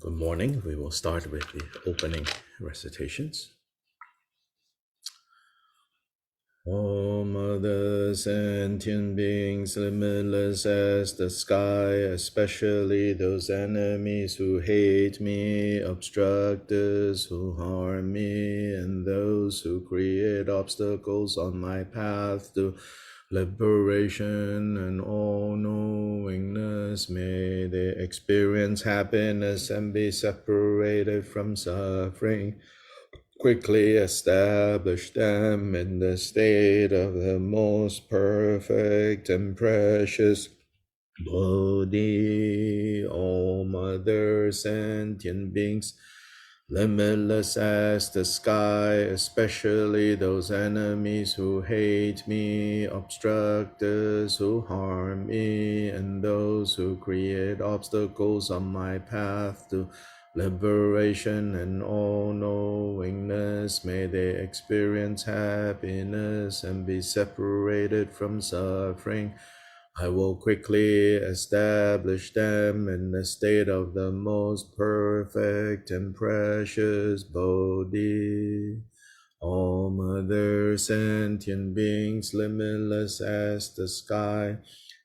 Good morning. We will start with the opening recitations. All other sentient beings, limitless as the sky, especially those enemies who hate me, obstructors who harm me, and those who create obstacles on my path to liberation and all-knowingness. May they experience happiness and be separated from suffering. Quickly establish them in the state of the most perfect and precious Bodhi. All mother sentient beings, limitless as the sky, especially those enemies who hate me, obstructors who harm me, and those who create obstacles on my path to liberation and all-knowingness. May they experience happiness and be separated from suffering. I will quickly establish them in the state of the most perfect and precious Bodhi. All mother sentient beings, limitless as the sky,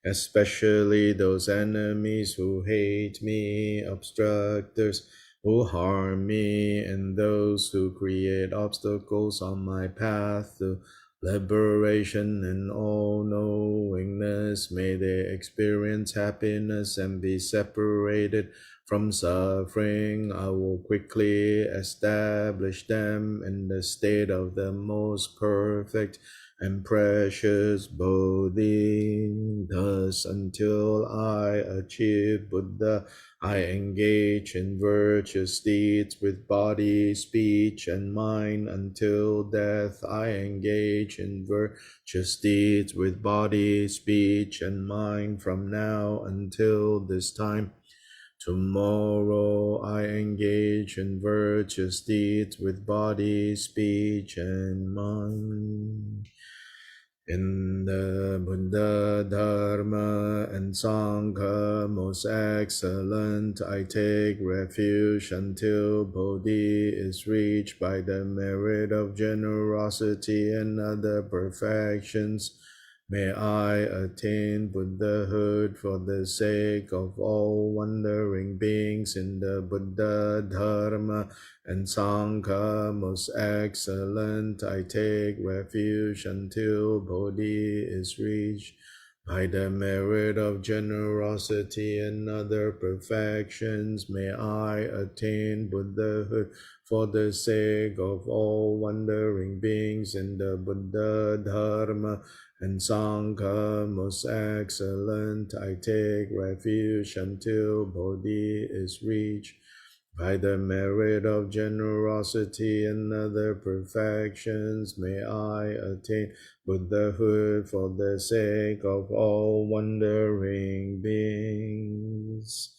especially those enemies who hate me, obstructors who harm me, and those who create obstacles on my path to liberation and all-knowingness. May they experience happiness and be separated from suffering. I will quickly establish them in the state of the most perfect and precious Bodhi. Thus, until I achieve Buddha, I engage in virtuous deeds with body, speech, and mind. Until death, I engage in virtuous deeds with body, speech, and mind. From now until this time, tomorrow, I engage in virtuous deeds with body, speech, and mind. In the Buddha, Dharma, and Sangha, most excellent, I take refuge until Bodhi is reached by the merit of generosity and other perfections. May I attain Buddhahood for the sake of all wandering beings in the Buddha, Dharma, and Sangha. Most excellent, I take refuge until Bodhi is reached. By the merit of generosity and other perfections, may I attain Buddhahood for the sake of all wandering beings in the Buddha, Dharma, and Sangha. Most excellent, I take refuge until Bodhi is reached. By the merit of generosity and other perfections, may I attain Buddhahood for the sake of all wandering beings.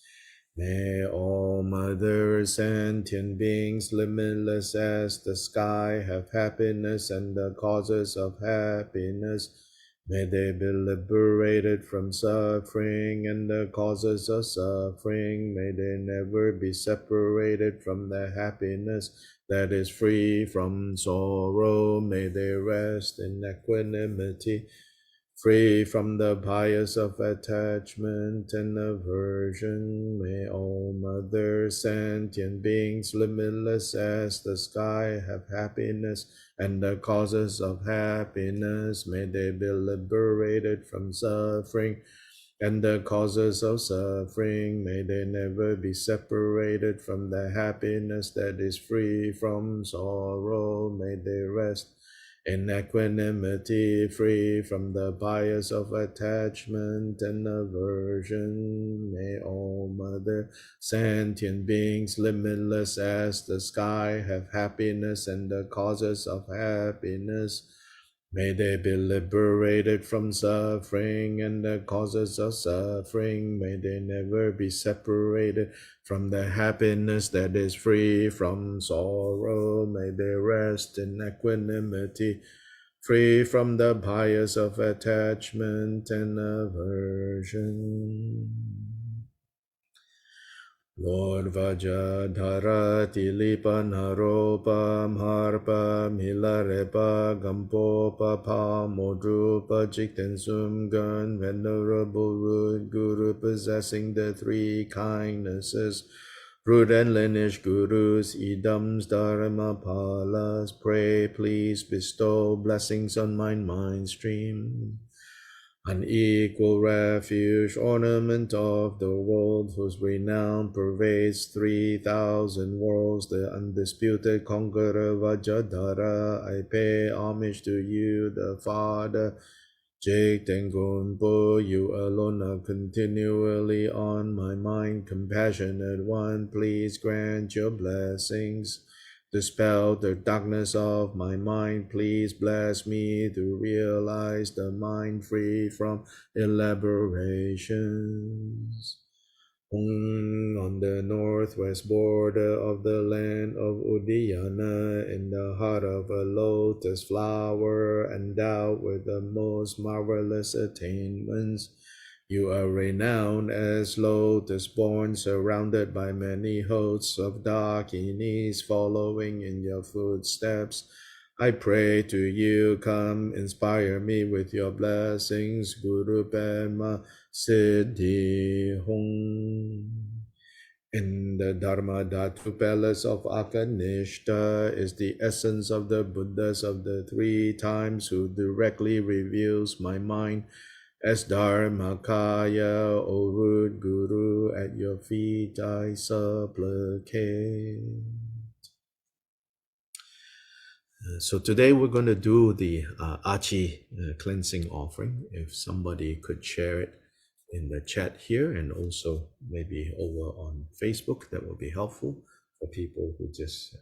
May all mother sentient beings, limitless as the sky, have happiness and the causes of happiness. May they be liberated from suffering and the causes of suffering. May they never be separated from the happiness that is free from sorrow. May they rest in equanimity, free from the bias of attachment and aversion. May all mother sentient beings, limitless as the sky, have happiness and the causes of happiness. May they be liberated from suffering and the causes of suffering. May they never be separated from the happiness that is free from sorrow. May they rest in equanimity, free from the bias of attachment and aversion. May all mother sentient beings, limitless as the sky, have happiness and the causes of happiness. May they be liberated from suffering and the causes of suffering. May they never be separated from the happiness that is free from sorrow. May they rest in equanimity, free from the bias of attachment and aversion. Lord Vajradhara Tilipa Naropa Harpa Milarepa Gampopa Pa Modrupa Jikten Sumgön Venerable Root Guru possessing the three kindnesses, root and lineage gurus, idams dharma palas, pray please bestow blessings on my mind stream. Unequal refuge, ornament of the world, whose renown pervades 3,000 worlds, the undisputed conqueror Vajradhara, I pay homage to you, the Father. Jikten Gonpo, you alone are continually on my mind, compassionate one, please grant your blessings. Dispel the darkness of my mind, please bless me to realize the mind free from elaborations. On the northwest border of the land of Udiyana, in the heart of a lotus flower, endowed with the most marvelous attainments, you are renowned as lotus born, surrounded by many hosts of dakinis following in your footsteps. I pray to you, come inspire me with your blessings, Guru Pema Siddhi Hong. In the Dharma Dhatu palace of Akanishta is the essence of the Buddhas of the three times, who directly reveals my mind as Dharmakaya, O root Guru, at your feet I supplicate. So today we're going to do the Achi cleansing offering. If somebody could share it in the chat here and also maybe over on Facebook, that would be helpful for people who just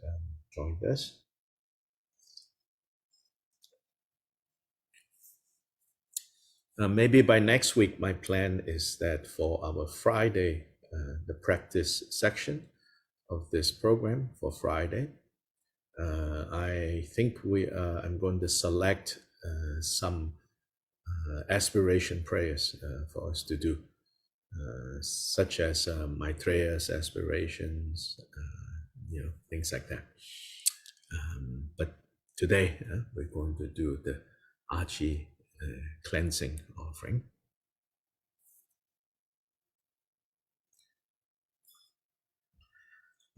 joined us. Maybe by next week, my plan is that for our Friday, the practice section of this program for Friday, I think I'm going to select some aspiration prayers for us to do, such as Maitreya's aspirations, things like that. But today we're going to do the Achi cleansing offering.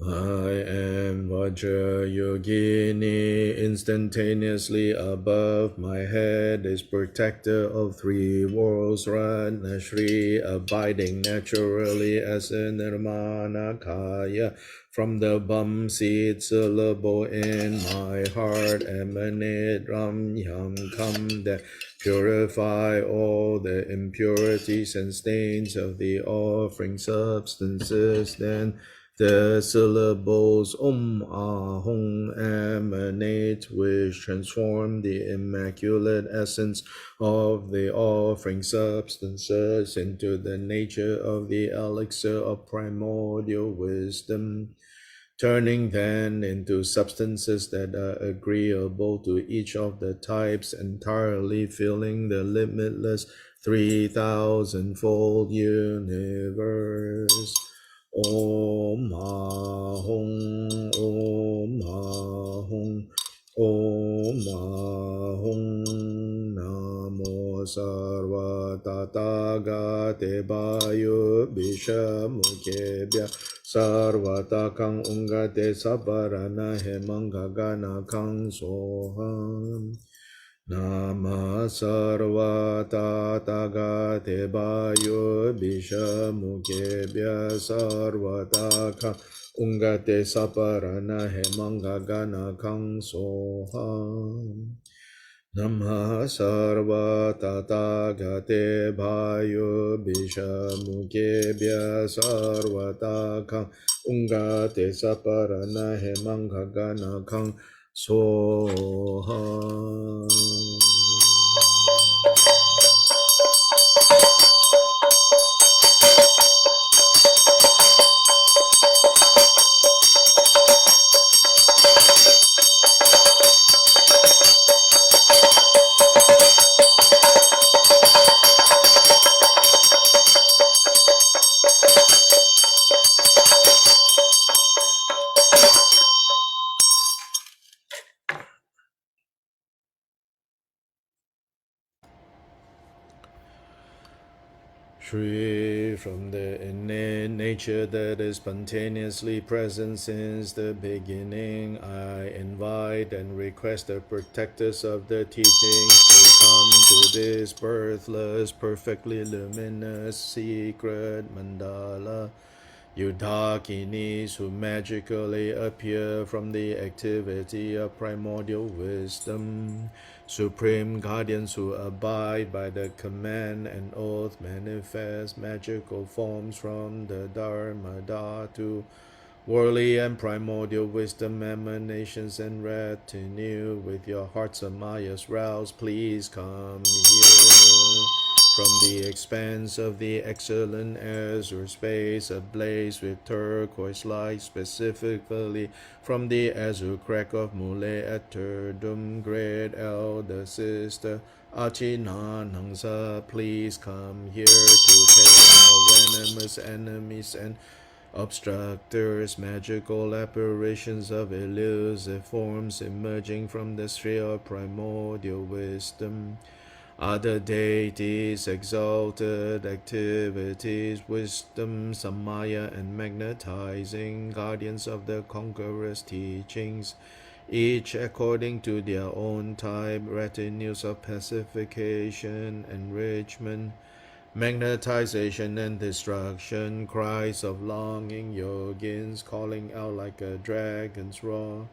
I am Vajra Yogini, instantaneously above my head is protector of three worlds, Ratna Shri, abiding naturally as a Nirmana Kaya. From the Bum seed syllable in my heart emanate Ram Yam Kam that purify all the impurities and stains of the offering substances. Then the syllables Ahung emanate, which transform the immaculate essence of the offering substances into the nature of the elixir of primordial wisdom, turning then into substances that are agreeable to each of the types, entirely filling the limitless 3,000-fold universe. Om Ahung, Om Ahung, Om Ahung, Namo Sarva Tathagate Bayo Bishamukebhya Sarvatakang Ungate Sabarana Hemangagana Kang Soham. Nama sarva tathagate bayo bishamukebhya sarvataka ungate saparana hemangagana kang soham. Nama sarva tathagate bayo bishamukebhya sarvataka ungate saparana hemangagana kang Soham. Free from the innate nature that is spontaneously present since the beginning, I invite and request the protectors of the teachings to come to this birthless, perfectly luminous, secret mandala. You Dakinis who magically appear from the activity of primordial wisdom, supreme guardians who abide by the command and oath, manifest magical forms from the Dharma Dhatu, worldly and primordial wisdom emanations and retinue, with your hearts of Maya's roused, please come here. From the expanse of the excellent azure space ablaze with turquoise light, specifically from the azure crack of Mule Eterdum, great elder sister Achi Nanangsa, please come here to take our venomous enemies and obstructors, magical apparitions of elusive forms emerging from the sphere of primordial wisdom. Other deities, exalted activities, wisdom, samaya, and magnetizing, guardians of the conqueror's teachings, each according to their own type, retinues of pacification, enrichment, magnetization, and destruction, cries of longing, yogins calling out like a dragon's roar.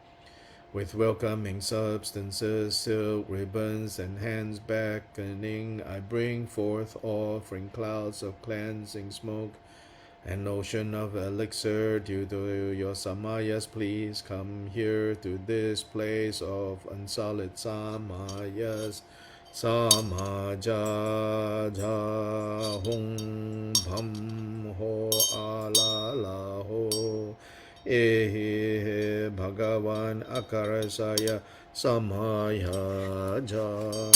With welcoming substances, silk ribbons, and hands beckoning, I bring forth offering clouds of cleansing smoke, an ocean of elixir due to your samayas. Please come here to this place of unsullied samayas. Samaja ja hung bham ho ala la ho. Ehe Bhagavan Akarasaya Samaya Jam.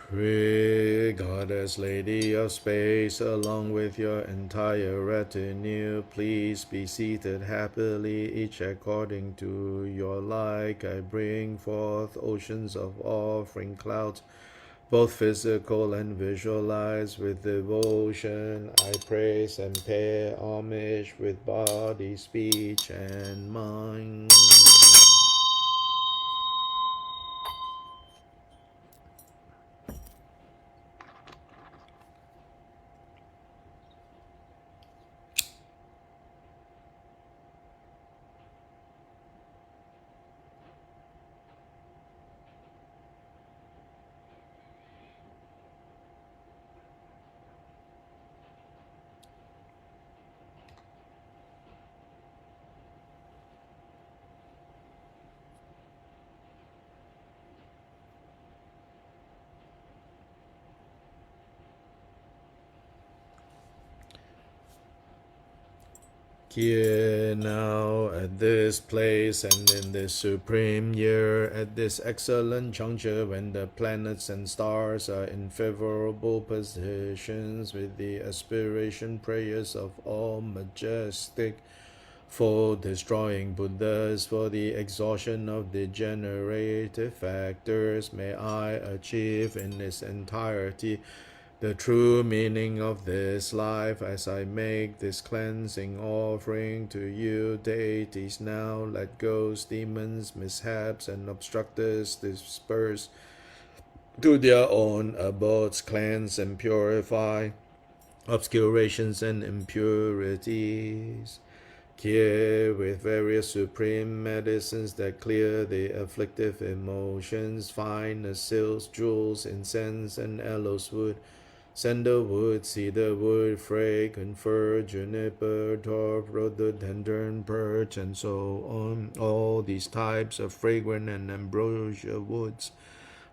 Free Goddess, Lady of Space, along with your entire retinue, please be seated happily, each according to your like. I bring forth oceans of offering clouds, both physical and visualized with devotion. I praise and pay homage with body, speech, and mind. Here now, at this place and in this supreme year, at this excellent juncture when the planets and stars are in favorable positions, with the aspiration prayers of all majestic, for destroying Buddhas, for the exhaustion of degenerative factors, may I achieve in its entirety the true meaning of this life as I make this cleansing offering to you, deities. Now let ghosts, demons, mishaps, and obstructors disperse to their own abodes, cleanse and purify obscurations and impurities. Cure with various supreme medicines that clear the afflictive emotions, fine silks, jewels, incense, and aloes wood, sandalwood, cedar wood, fragrant fir, juniper, dwarf, rhododendron, birch, and so on. All these types of fragrant and ambrosia woods,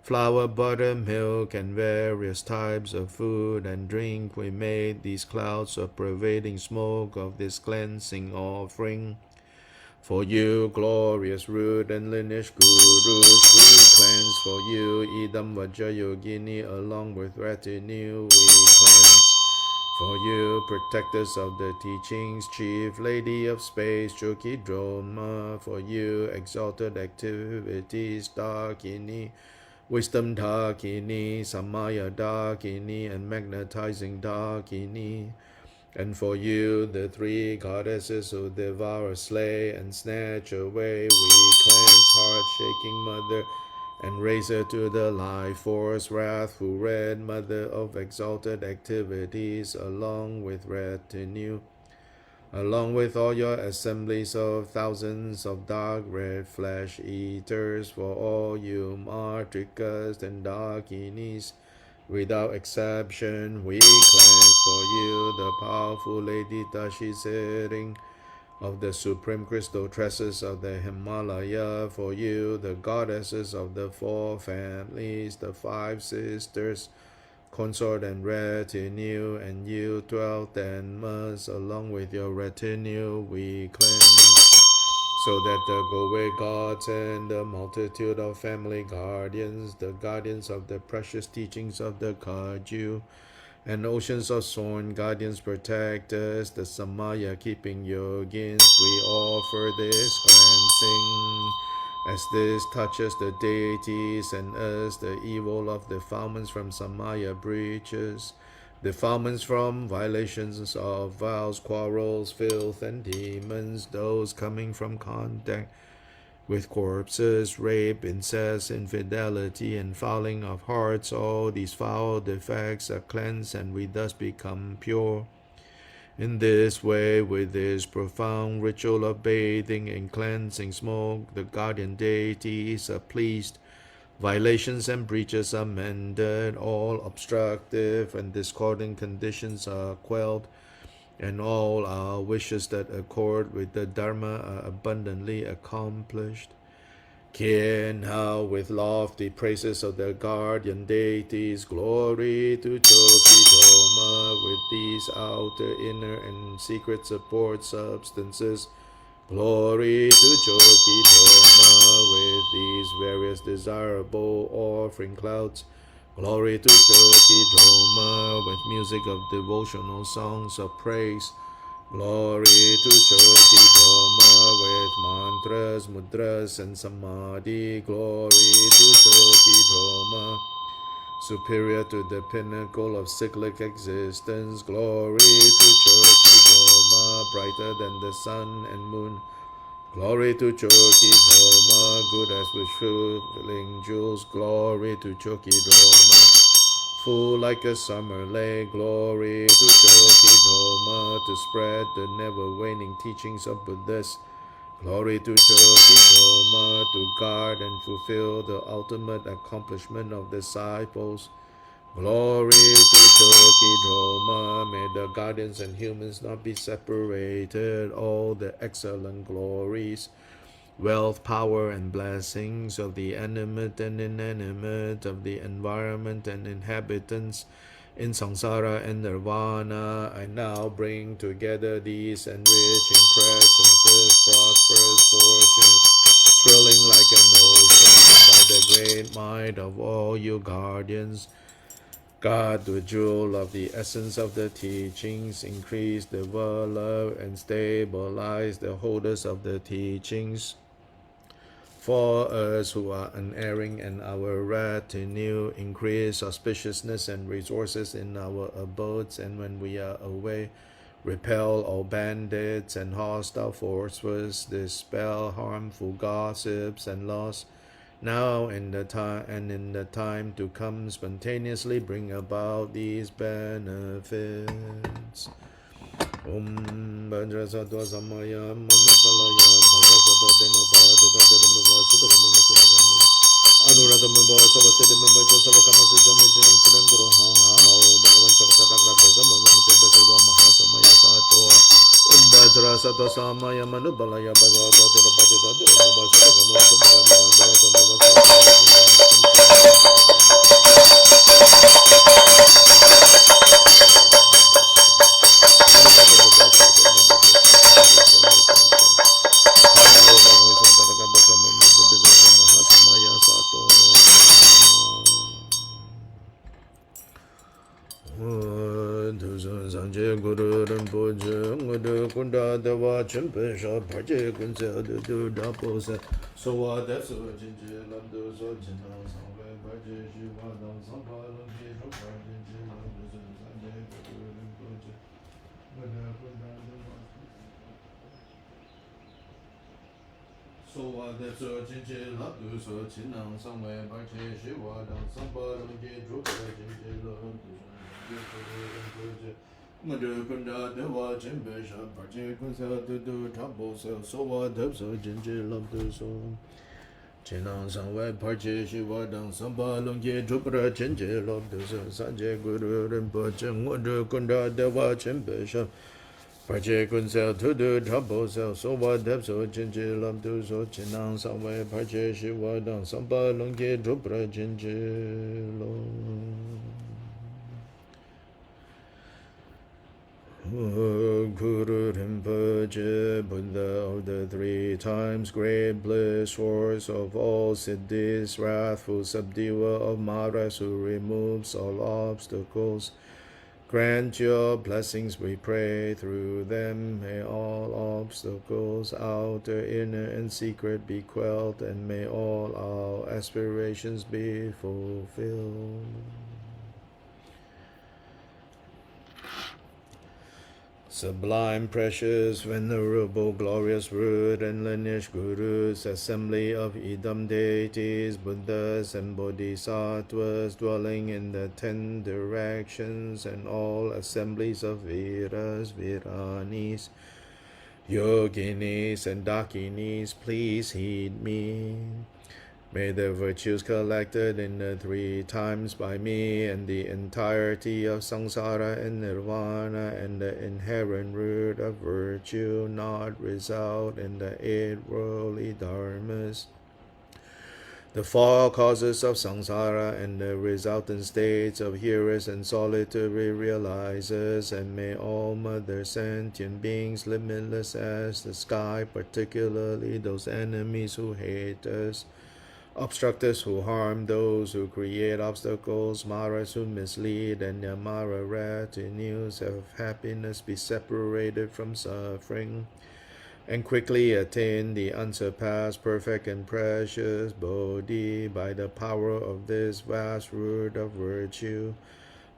flour, butter, milk, and various types of food and drink. We made these clouds of pervading smoke of this cleansing offering. For you, glorious root and lineage gurus, we cleanse. For you, Idam Vajrayogini, along with retinue, we cleanse. For you, protectors of the teachings, chief lady of space, Chokidroma. For you, exalted activities, Dakini, wisdom Dakini, Samaya Dakini, and magnetizing Dakini. And for you, the three goddesses who devour, slay, and snatch away, we cleanse heart-shaking mother and raise her to the life force, wrathful red mother of exalted activities, along with retinue, along with all your assemblies of thousands of dark red flesh eaters, for all you Matrikas and Dakinis, without exception, we cleanse for you the powerful Lady Tashi sitting of the supreme crystal tresses of the Himalaya. For you, the goddesses of the four families, the five sisters, consort and retinue, and you 12 Dhammas, along with your retinue, we cleanse. So that the Gowe gods and the multitude of family guardians, the guardians of the precious teachings of the Kaju, and oceans of sworn guardians protect us, the Samaya keeping yogins, we offer this cleansing. As this touches the deities and us, the evil of defilements from Samaya breaches, defilements from violations of vows, quarrels, filth, and demons, those coming from contact with corpses, rape, incest, infidelity, and fouling of hearts, all these foul defects are cleansed, and we thus become pure. In this way, with this profound ritual of bathing and cleansing smoke, the guardian deities are pleased. Violations and breaches are mended, all obstructive and discordant conditions are quelled, and all our wishes that accord with the Dharma are abundantly accomplished. How with lofty praises of the guardian deities, glory to Chokidroma, with these outer, inner, and secret support substances. Glory to Chokidroma, with these various desirable offering clouds. Glory to Chokidroma, with music of devotional songs of praise. Glory to Chokidroma, with mantras, mudras, and samadhi. Glory to Chokidroma, superior to the pinnacle of cyclic existence. Glory to Chokidroma, brighter than the sun and moon. Glory to Chokidroma, good as with filling jewels. Glory to Chokidroma, full like a summer lake. Glory to Chokidroma, to spread the never-waning teachings of Buddhists. Glory to Chokidroma, to guard and fulfill the ultimate accomplishment of disciples. Glory to Chokidroma, may the guardians and humans not be separated. All the excellent glories, wealth, power, and blessings of the animate and inanimate, of the environment and inhabitants in samsara and nirvana, I now bring together these enriching presences, prosperous fortunes, swirling like an ocean by the great might of all you guardians. Guard the jewel of the essence of the teachings, increase the love and stabilize the holders of the teachings. For us who are unerring and our retinue, increase auspiciousness and resources in our abodes, and when we are away, repel all bandits and hostile forces, dispel harmful gossips and loss. Now in the time to come, spontaneously bring about these benefits. Om Bhadra Sattva Samaya Manipalaya Bhadra Sattva Deno Bhadra Deno Bhadra Sutta Anuradha Mimba Savasya Mimba Josava Kamasi Jamajam Siddham Guru Hao Bhagavan Savasya Bhadra Mimba Jamba Siva Mahasamaya Sato Om Bhadra Sattva Samaya Manipalaya Bhadra Deno Bhadra Deno Bhadra Sutta kunda dewa chimpe sha parche kunse du dapo se so wa de so jinji lam do so jinang sangwe parche shi wa dang sampa lam ki ro parche jinji lam do so sanje kudu rinpoche kunda kunda dewa so wa de so jinji lam do so jinang sangwe parche shi wa dang sampa lam ki ro parche jinji lam do so sanje kudu rinpoche Kunda dewa chimpe sha parche kunsa du tapo se so wa de so jinji lam do so Chinang sangwe parche shiwa dang samba longye drupra jinji lam do so sanje guru rinpoche kunda dewa chimpe sha parche kunsa du tapo se so wa de so jinji lam do so Chinang sangwe parche shiwa dang samba longye drupra jinji lam Guru Rinpoche, Buddha of the 3 times great bliss, source of all siddhis, wrathful subduer of Maras who removes all obstacles. Grant your blessings, we pray, through them may all obstacles, outer, inner, and secret be quelled, and may all our aspirations be fulfilled. Sublime, precious, venerable, glorious, root and lineage gurus, assembly of Idam deities, Buddhas and Bodhisattvas, dwelling in the 10 directions, and all assemblies of Viras, Viranis, Yoginis, and Dakinis, please heed me. May the virtues collected in the 3 times by me and the entirety of samsara and nirvana and the inherent root of virtue not result in the 8 worldly dharmas, the 4 causes of samsara and the resultant states of hearers and solitary realizers, and may all mother sentient beings limitless as the sky, particularly those enemies who hate us, obstructors who harm those who create obstacles, Maras who mislead, and their Mara retinues of happiness be separated from suffering, and quickly attain the unsurpassed, perfect, and precious Bodhi by the power of this vast root of virtue.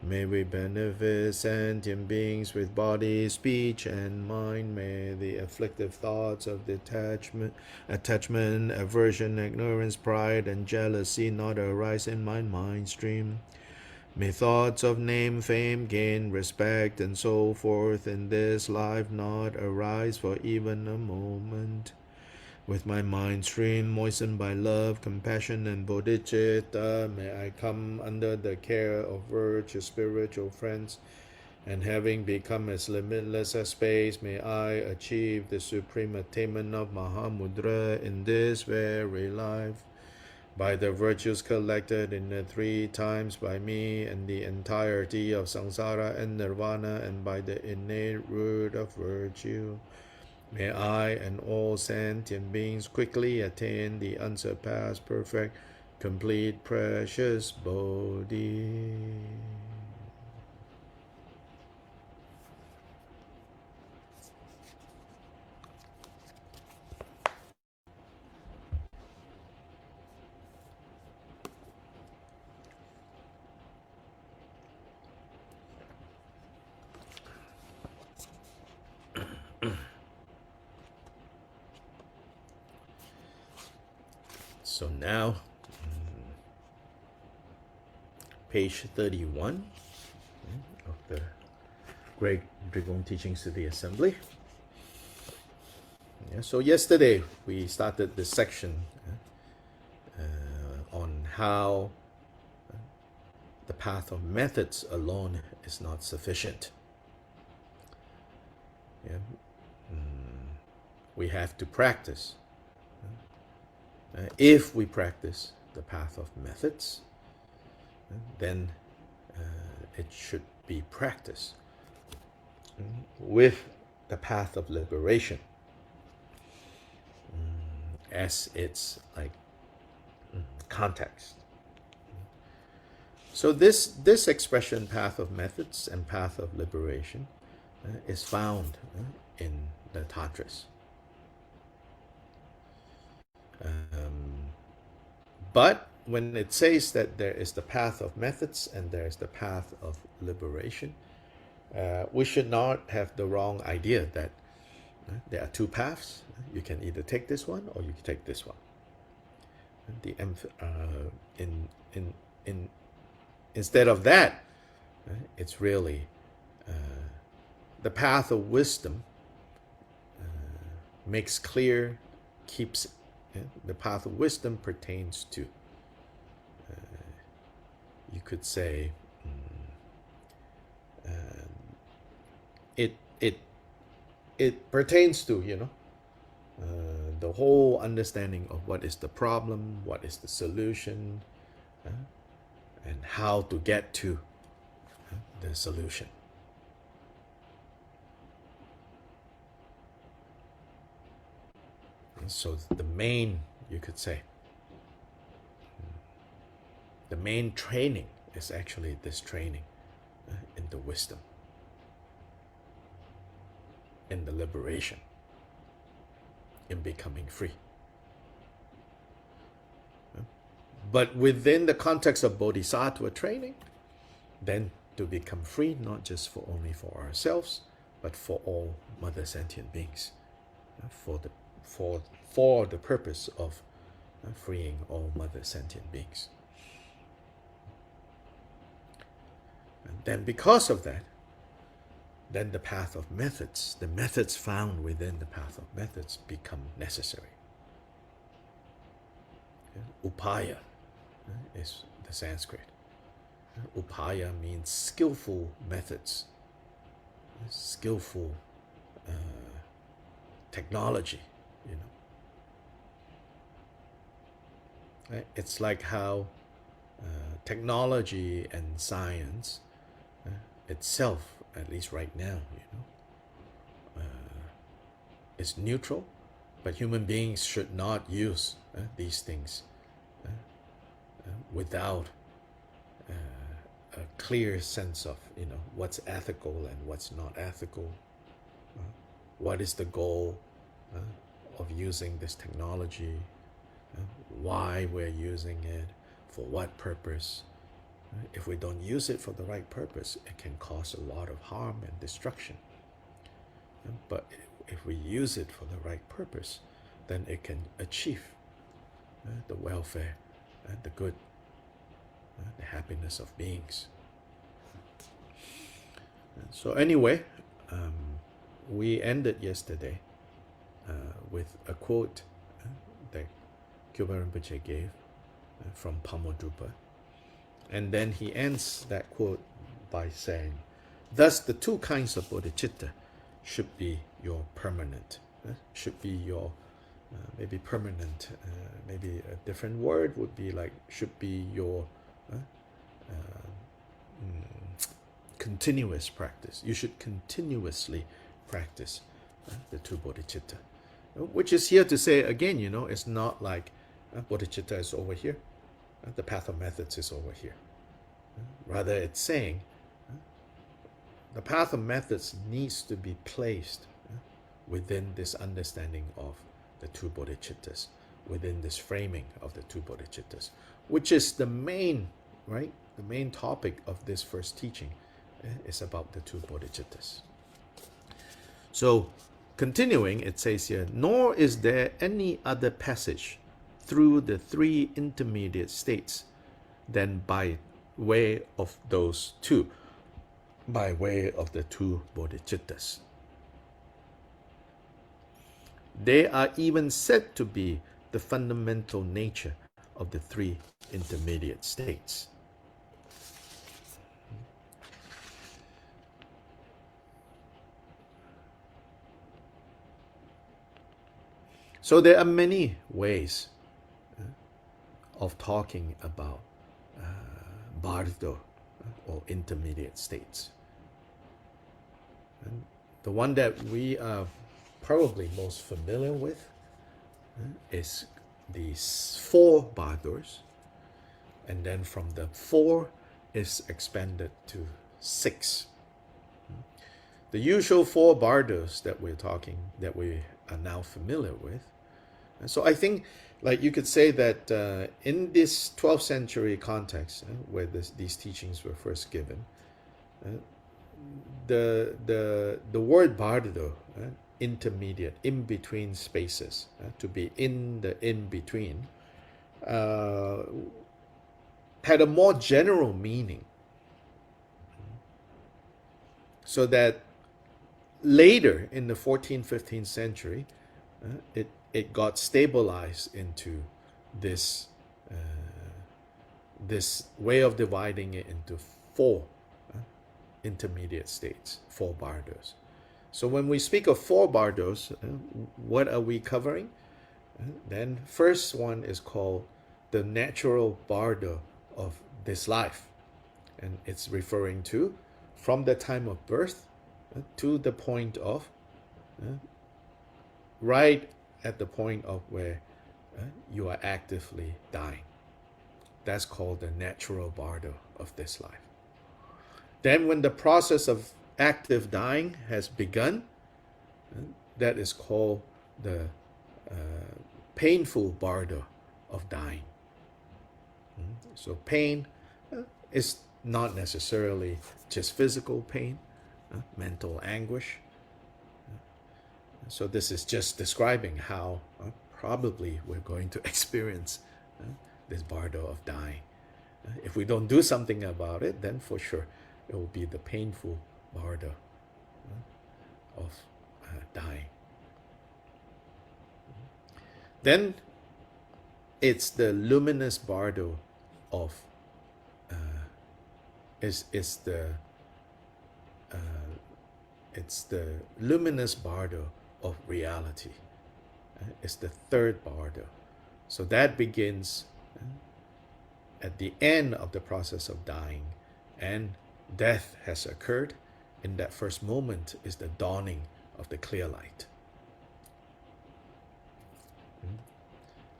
May we benefit sentient beings with body, speech, and mind. May the afflictive thoughts of detachment, attachment, aversion, ignorance, pride, and jealousy not arise in my mind stream. May thoughts of name, fame, gain, respect, and so forth in this life not arise for even a moment. With my mind stream moistened by love, compassion, and bodhicitta, may I come under the care of virtuous spiritual friends, and having become as limitless as space, may I achieve the supreme attainment of Mahamudra in this very life. By the virtues collected in the 3 times by me and the entirety of samsara and nirvana, and by the innate root of virtue, may I and all sentient beings quickly attain the unsurpassed, perfect, complete, precious Bodhi. So now, page 31 of the Great Drikung Teachings to the Assembly. So yesterday we started this section on how the path of methods alone is not sufficient. We have to practice. If we practice the path of methods, then it should be practiced with the path of liberation as its context. So this expression, path of methods and path of liberation, is found in the Tantras. But when it says that there is the path of methods and there is the path of liberation, we should not have the wrong idea that there are two paths. You can either take this one or you can take this one. Instead of that, it's really the path of wisdom makes clear, keeps the path of wisdom pertains to, you could say, it pertains to, the whole understanding of what is the problem, what is the solution, and how to get to the solution. And so the main, you could say, the main training is actually this training in the wisdom, in the liberation, in becoming free. But within the context of Bodhisattva training, then to become free, not just only for ourselves, but for all mother sentient beings, for the purpose of freeing all mother sentient beings. And then because of that, then the path of methods, the methods found within the path of methods become necessary. Upaya is the Sanskrit. Upaya means skillful methods, skillful technology, Right? It's like how technology and science itself, at least right now, is neutral, but human beings should not use these things without a clear sense of what's ethical and what's not ethical. What is the goal of using this technology? Why we're using it? For what purpose? If we don't use it for the right purpose, it can cause a lot of harm and destruction. But if we use it for the right purpose, then it can achieve the welfare, the good, the happiness of beings. So anyway, we ended yesterday with a quote that Kyoba Rinpoche gave from Pamodrupa. And then he ends that quote by saying, thus the two kinds of bodhicitta should be your permanent, should be your, maybe permanent, maybe a different word would be like, should be your continuous practice. You should continuously practice the two bodhicitta. Which is here to say, again, it's not like bodhicitta is over here, the path of methods is over here. Rather, it's saying the path of methods needs to be placed within this understanding of the two bodhicittas, within this framing of the two bodhicittas, which is the main, right? The main topic of this first teaching is about the two bodhicittas. So, continuing, it says here, nor is there any other passage through the three intermediate states than by way of those two, by way of the two bodhicittas. They are even said to be the fundamental nature of the three intermediate states. So there are many ways of talking about Bardo or intermediate states. And the one that we are probably most familiar with is these 4 Bardos, and then from the 4 is expanded to 6. the usual four bardos that we are now familiar with. And so I think, like you could say that in this 12th century context, where these teachings were first given, the word bardo, intermediate, in between spaces, to be in the in between, had a more general meaning. So that later in the 14th, 15th century, it got stabilized into this way of dividing it into four intermediate states, four bardos. So when we speak of four bardos, what are we covering? Then first one is called the natural bardo of this life, and it's referring to from the time of birth to the point of right at the point of where you are actively dying. That's called the natural bardo of this life. Then when the process of active dying has begun, that is called the painful bardo of dying. So pain is not necessarily just physical pain, mental anguish. So this is just describing how probably we're going to experience this bardo of dying. If we don't do something about it, then for sure it will be the painful bardo of dying. Then it's the luminous bardo of it's the luminous bardo of reality. It's the third bardo. So that begins at the end of the process of dying, and death has occurred. In that first moment is the dawning of the clear light.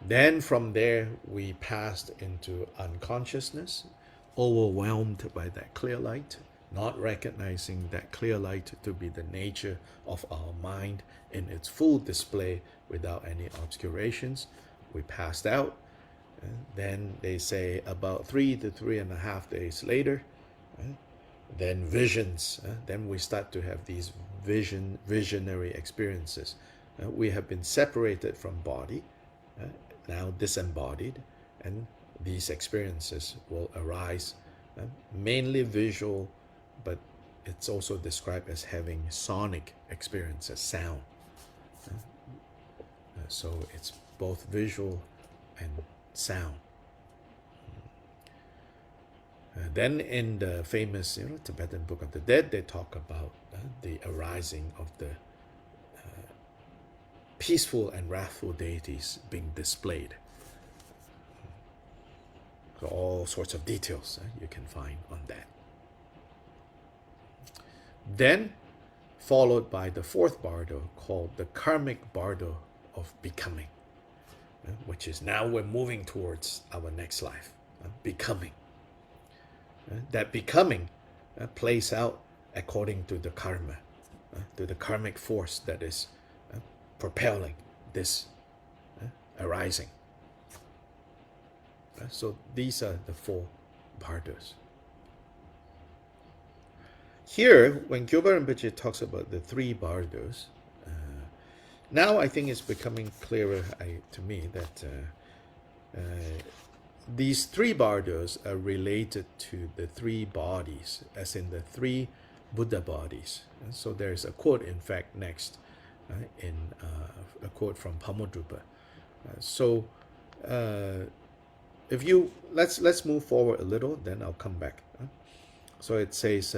Then from there we passed into unconsciousness, overwhelmed by that clear light, not recognizing that clear light to be the nature of our mind in its full display without any obscurations. We passed out. Then they say about 3 to 3.5 days later, then visions. Then we start to have these visionary experiences. We have been separated from body, now disembodied, and these experiences will arise, mainly visual, but it's also described as having sonic experiences, sound. So it's both visual and sound. Then in the famous Tibetan Book of the Dead, they talk about the arising of the peaceful and wrathful deities being displayed. So all sorts of details you can find on that. Then, followed by the fourth bardo, called the karmic bardo of becoming, which is now we're moving towards our next life, becoming. That becoming plays out according to the karma, to the karmic force that is propelling this arising. So these are the four bardos. Here, when Gyalpa Rinpoche talks about the three bardos, now I think it's becoming clearer to me that these three bardos are related to the three bodies, as in the three Buddha bodies. So there's a quote, in fact, next, in a quote from Pamodrupa. If you let's move forward a little, then I'll come back. So it says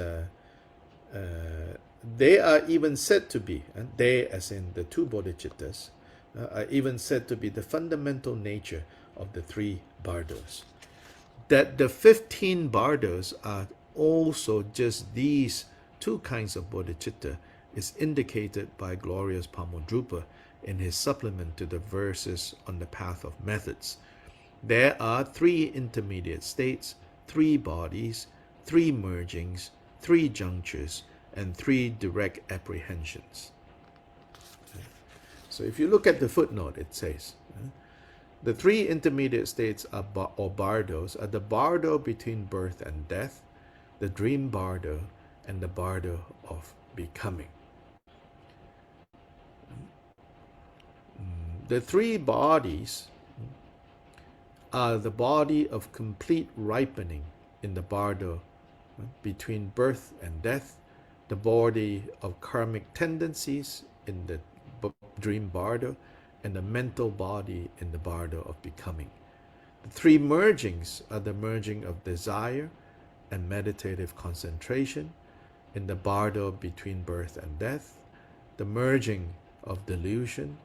they are even said to be, they as in the two bodhicittas, are even said to be the fundamental nature of the three bardos. That the 15 bardos are also just these two kinds of bodhicitta is indicated by glorious Pamodrupa in his supplement to the verses on the path of methods. There are three intermediate states, three bodies, three mergings, three junctures, and 3 direct apprehensions. So if you look at the footnote, it says, the 3 intermediate states or bardos are the bardo between birth and death, the dream bardo, and the bardo of becoming. The 3 bodies are the body of complete ripening in the bardo between birth and death, the body of karmic tendencies in the dream bardo, and the mental body in the bardo of becoming. The 3 mergings are the merging of desire and meditative concentration in the bardo between birth and death, the merging of delusion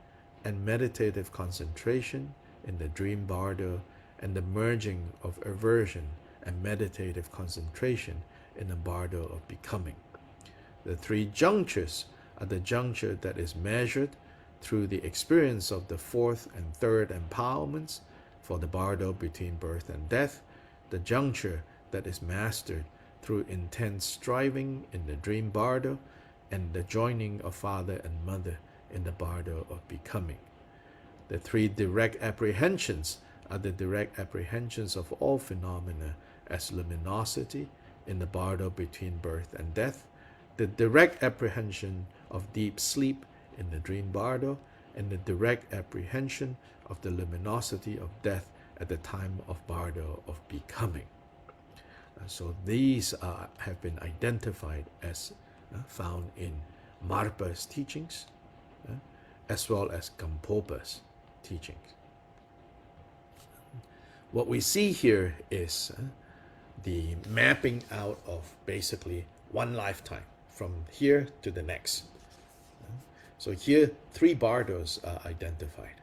and meditative concentration in the dream bardo, and the merging of aversion and meditative concentration in the bardo of becoming. The 3 junctures are the juncture that is measured through the experience of the 4th and 3rd empowerments for the bardo between birth and death, the juncture that is mastered through intense striving in the dream bardo, and the joining of father and mother in the bardo of becoming. The 3 direct apprehensions are the direct apprehensions of all phenomena as luminosity in the bardo between birth and death, the direct apprehension of deep sleep in the dream bardo, and the direct apprehension of the luminosity of death at the time of bardo of becoming. So these have been identified as found in Marpa's teachings, as well as Gampopa's teachings. What we see here is the mapping out of basically one lifetime from here to the next. So here, 3 bardos are identified.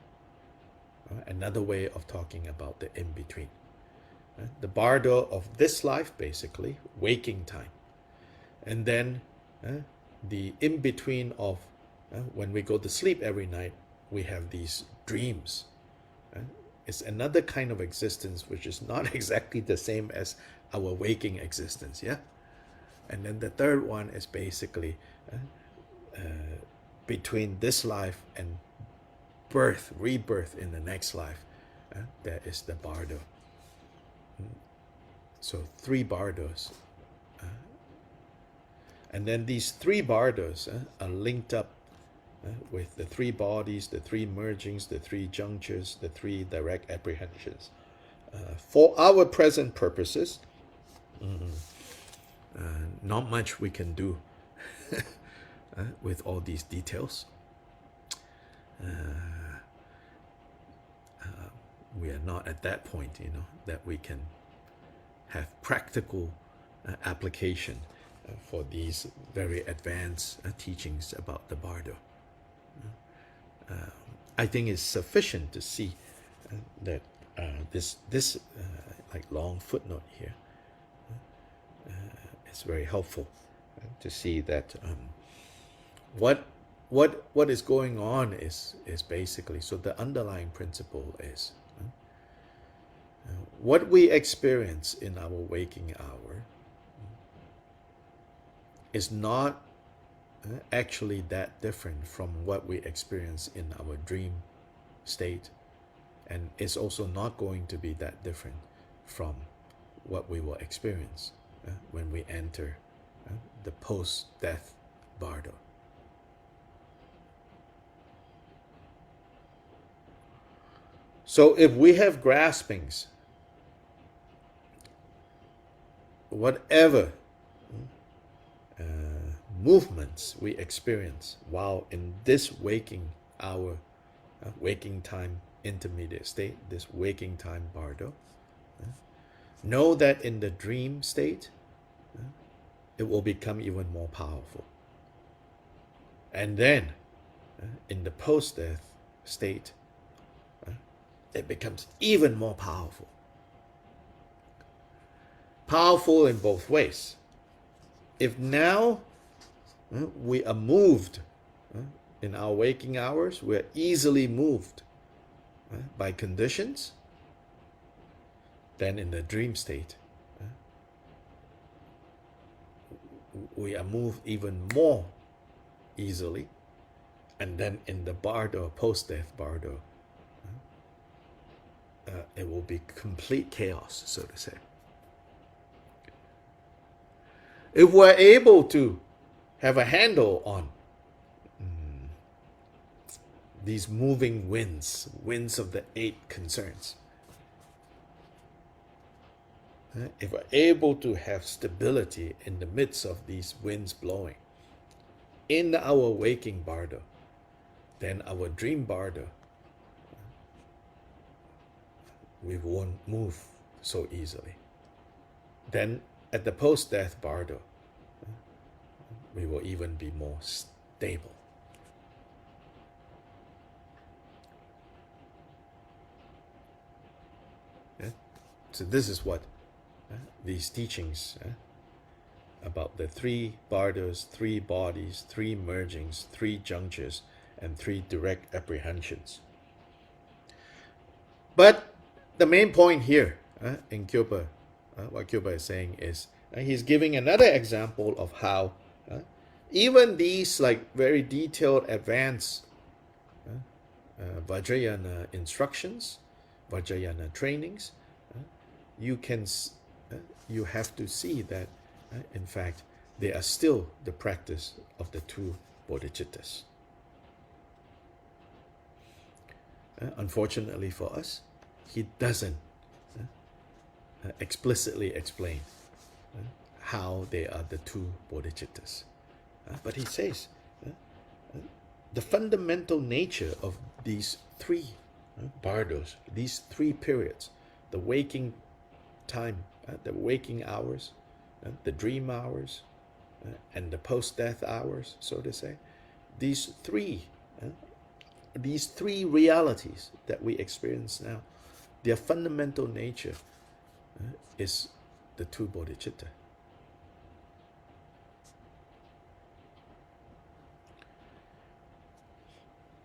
Another way of talking about the in-between. The bardo of this life, basically, waking time. And then the in-between of when we go to sleep every night, we have these dreams. It's another kind of existence which is not exactly the same as our waking existence, yeah? And then the third one is basically between this life and birth, rebirth in the next life. That is the bardo. So 3 bardos. And then these 3 bardos are linked up with the 3 bodies, the 3 mergings, the 3 junctures, the 3 direct apprehensions. For our present purposes, not much we can do with all these details. We are not at that point, that we can have practical application for these very advanced teachings about the bardo. I think it's sufficient to see that this like long footnote here is very helpful to see that what is going on is basically, so the underlying principle is what we experience in our waking hour is not actually that different from what we experience in our dream state, and it's also not going to be that different from what we will experience when we enter the post-death bardo. So if we have graspings, whatever movements we experience while in this waking hour, waking time intermediate state, this waking time bardo, know that in the dream state, it will become even more powerful. And then, in the post-death state, it becomes even more powerful. Powerful in both ways. If now we are moved in our waking hours, we are easily moved by conditions, then in the dream state, we are moved even more easily. And then in the Bardo, post-death Bardo, it will be complete chaos, so to say. If we're able to have a handle on these moving winds of the 8 concerns, if we're able to have stability in the midst of these winds blowing, in our waking Bardo, then our dream Bardo, we won't move so easily. Then at the post-death Bardo, we will even be more stable. So this is what these teachings about the 3 Bardos, 3 bodies, 3 mergings, 3 junctures, and 3 direct apprehensions. But the main point here in Kyopa, what Kyopa is saying is, he's giving another example of how even these like very detailed advanced Vajrayana instructions, Vajrayana trainings, you have to see that in fact they are still the practice of the 2 bodhicittas. Unfortunately for us, he doesn't explicitly explain how they are the 2 bodhicittas. But he says the fundamental nature of these 3 bardos, these 3 periods, the waking time, the waking hours, the dream hours, and the post-death hours, so to say, these three realities that we experience now, their fundamental nature is the 2 bodhicitta.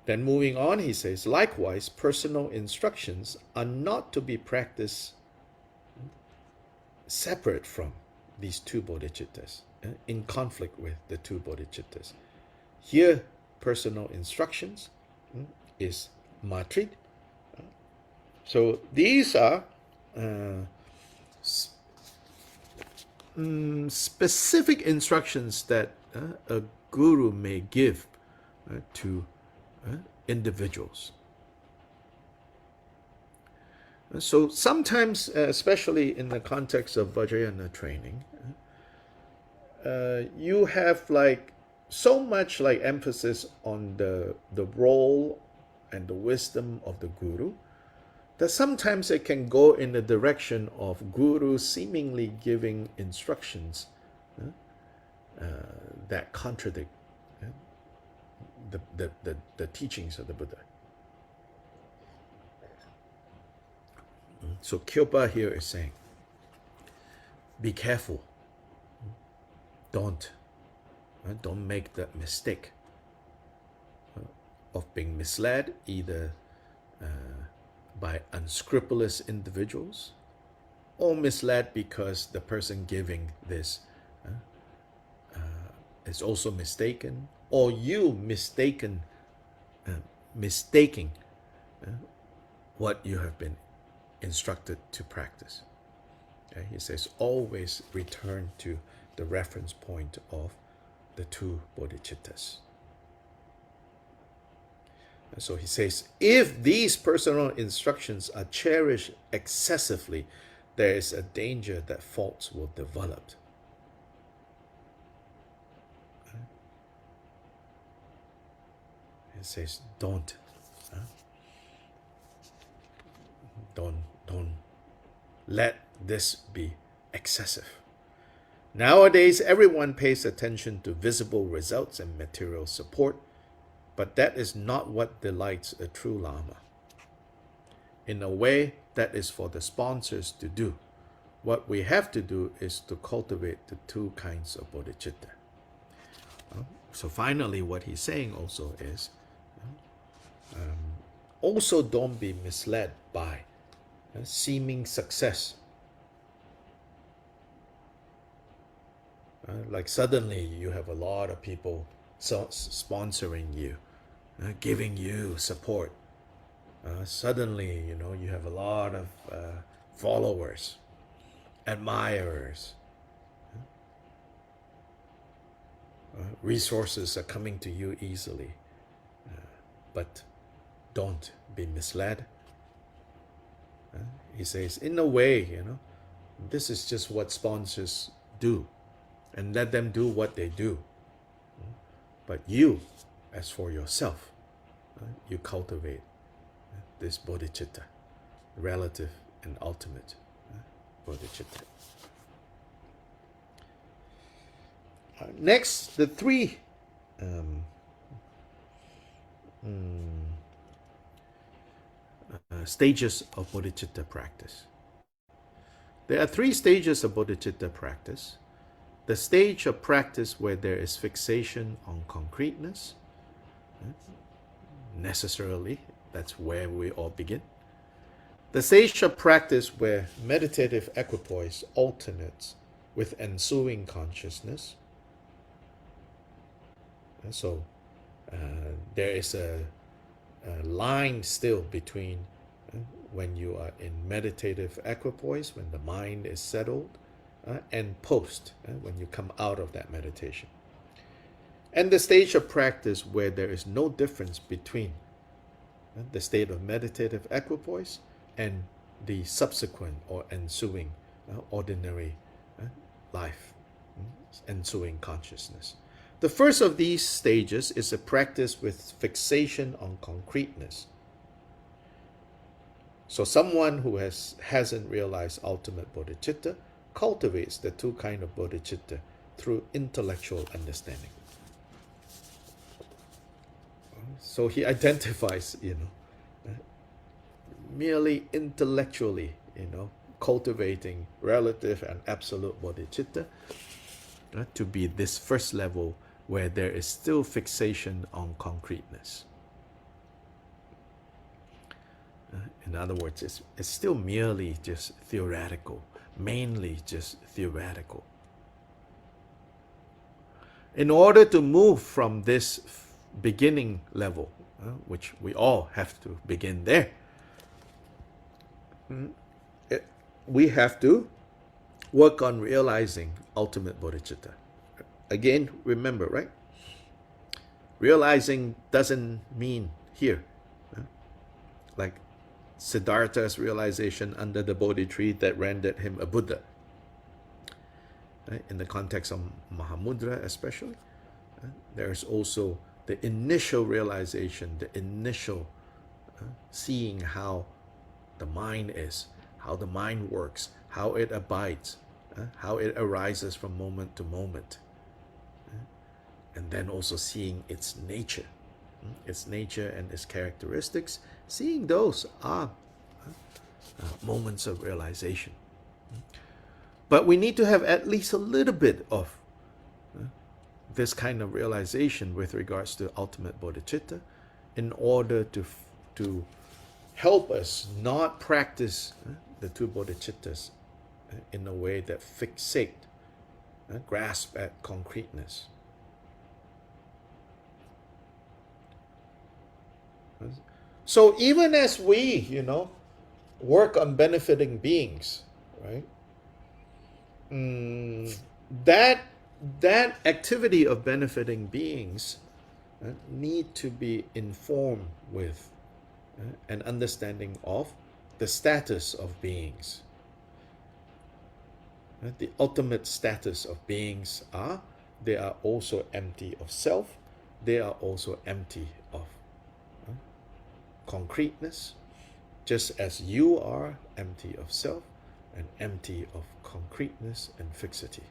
Then moving on, he says, likewise, personal instructions are not to be practiced separate from these 2 bodhicittas, in conflict with the 2 bodhicittas. Here, personal instructions is matrit. So these are specific instructions that a guru may give to individuals. So sometimes, especially in the context of Vajrayana training, you have like so much like emphasis on the role and the wisdom of the guru that sometimes it can go in the direction of guru seemingly giving instructions that contradict the teachings of the Buddha. So Kyopa here is saying, be careful. Don't make the mistake of being misled either by unscrupulous individuals or misled because the person giving this is also mistaken, or you mistaking what you have been instructed to practice. Okay? He says always return to the reference point of the 2 bodhicittas. And so he says, if these personal instructions are cherished excessively, there is a danger that faults will develop. Okay? He says, don't let this be excessive. Nowadays, everyone pays attention to visible results and material support, but that is not what delights a true Lama. In a way, that is for the sponsors to do. What we have to do is to cultivate the 2 kinds of bodhicitta. So finally, what he's saying also is, also don't be misled by seeming success. Like suddenly you have a lot of people sponsoring you, giving you support. Suddenly, you have a lot of followers, admirers. Resources are coming to you easily. But don't be misled. He says, in a way, this is just what sponsors do, and let them do what they do. But you, as for yourself, you cultivate this bodhicitta, relative and ultimate bodhicitta. Next, the three stages of bodhicitta practice. There are three stages of bodhicitta practice. The stage of practice where there is fixation on concreteness, necessarily, that's where we all begin. The stage of practice where meditative equipoise alternates with ensuing consciousness. And so there is a line still between when you are in meditative equipoise, when the mind is settled, and post, when you come out of that meditation. And the stage of practice where there is no difference between the state of meditative equipoise and the subsequent or ensuing ordinary life, ensuing consciousness. The first of these stages is a practice with fixation on concreteness. So someone who hasn't realized ultimate bodhicitta cultivates the two kinds of bodhicitta through intellectual understanding. So he identifies, merely intellectually, cultivating relative and absolute bodhicitta to be this first level where there is still fixation on concreteness. In other words, it's still merely just theoretical, mainly just theoretical. In order to move from this beginning level, which we all have to begin there, we have to work on realizing ultimate bodhicitta. Again, remember, right? Realizing doesn't mean here, like Siddhartha's realization under the Bodhi tree that rendered him a Buddha. In the context of Mahamudra especially, there's also the initial realization, the initial seeing how the mind is, how the mind works, how it abides, how it arises from moment to moment. And then also seeing its nature and its characteristics, seeing those are moments of realization. But we need to have at least a little bit of this kind of realization with regards to ultimate bodhicitta in order to help us not practice the two bodhicittas in a way that fixate, grasp at concreteness. So even as we, work on benefiting beings, right? That activity of benefiting beings need to be informed with an understanding of the status of beings. The ultimate status of beings are, they are also empty of self, they are also empty of concreteness, just as you are empty of self and empty of concreteness and fixity.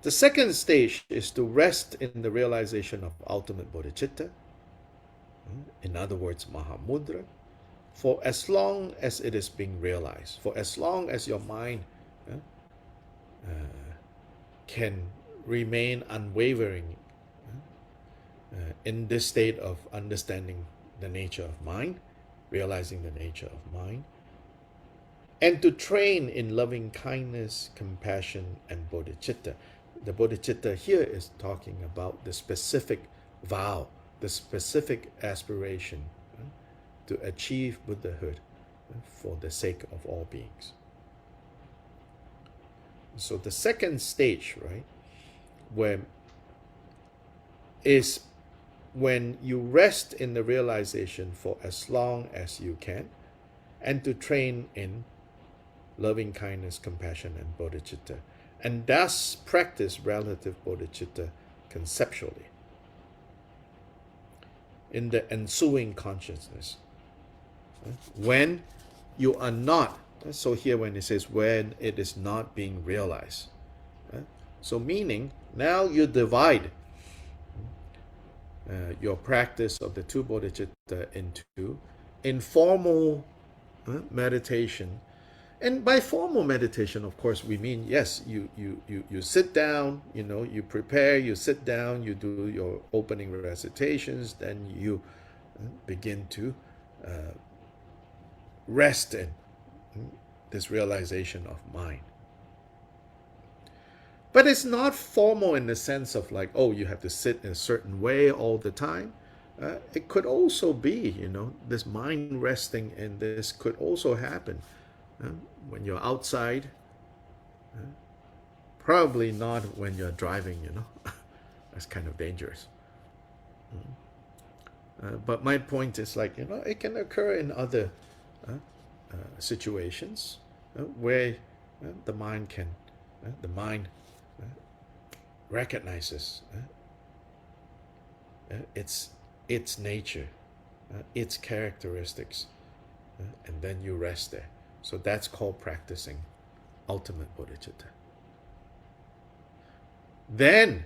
The second stage is to rest in the realization of ultimate bodhicitta, in other words, Mahamudra, for as long as it is being realized, for as long as your mind can remain unwavering in this state of understanding the nature of mind, realizing the nature of mind, and to train in loving kindness, compassion, and bodhicitta. The bodhicitta here is talking about the specific vow, the specific aspiration to achieve Buddhahood for the sake of all beings. So the second stage, right, is when you rest in the realization for as long as you can, and to train in loving kindness, compassion, and bodhicitta, and thus practice relative bodhicitta conceptually in the ensuing consciousness. When you are not, so here when it says when it is not being realized, so meaning now you divide your practice of the two bodhicitta into informal meditation. And by formal meditation, of course, we mean, yes, you sit down, you prepare, you sit down, you do your opening recitations, then you begin to rest in this realization of mind. But it's not formal in the sense of like, oh, you have to sit in a certain way all the time. It could also be, this mind resting in this could also happen when you're outside. Probably not when you're driving, That's kind of dangerous. But my point is like, it can occur in other situations where the mind recognizes its nature, its characteristics, and then you rest there. So that's called practicing ultimate bodhicitta. Then,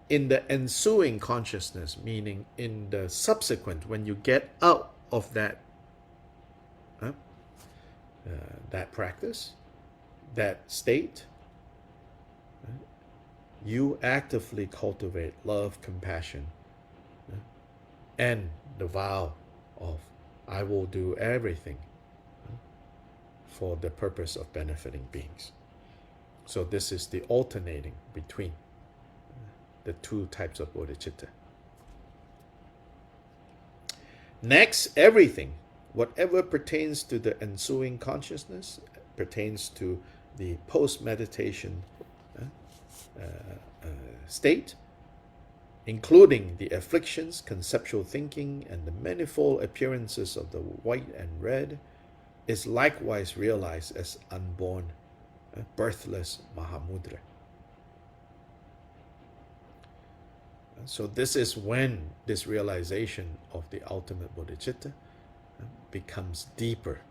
in the ensuing consciousness, meaning in the subsequent, when you get out of that practice, that state, you actively cultivate love, compassion, and the vow of I will do everything for the purpose of benefiting beings. So this is the alternating between the two types of bodhicitta. Next, everything, whatever pertains to the ensuing consciousness, pertains to the post-meditation state, including the afflictions, conceptual thinking, and the manifold appearances of the white and red, is likewise realized as unborn, birthless Mahamudra. So this is when this realization of the ultimate bodhicitta becomes deeper.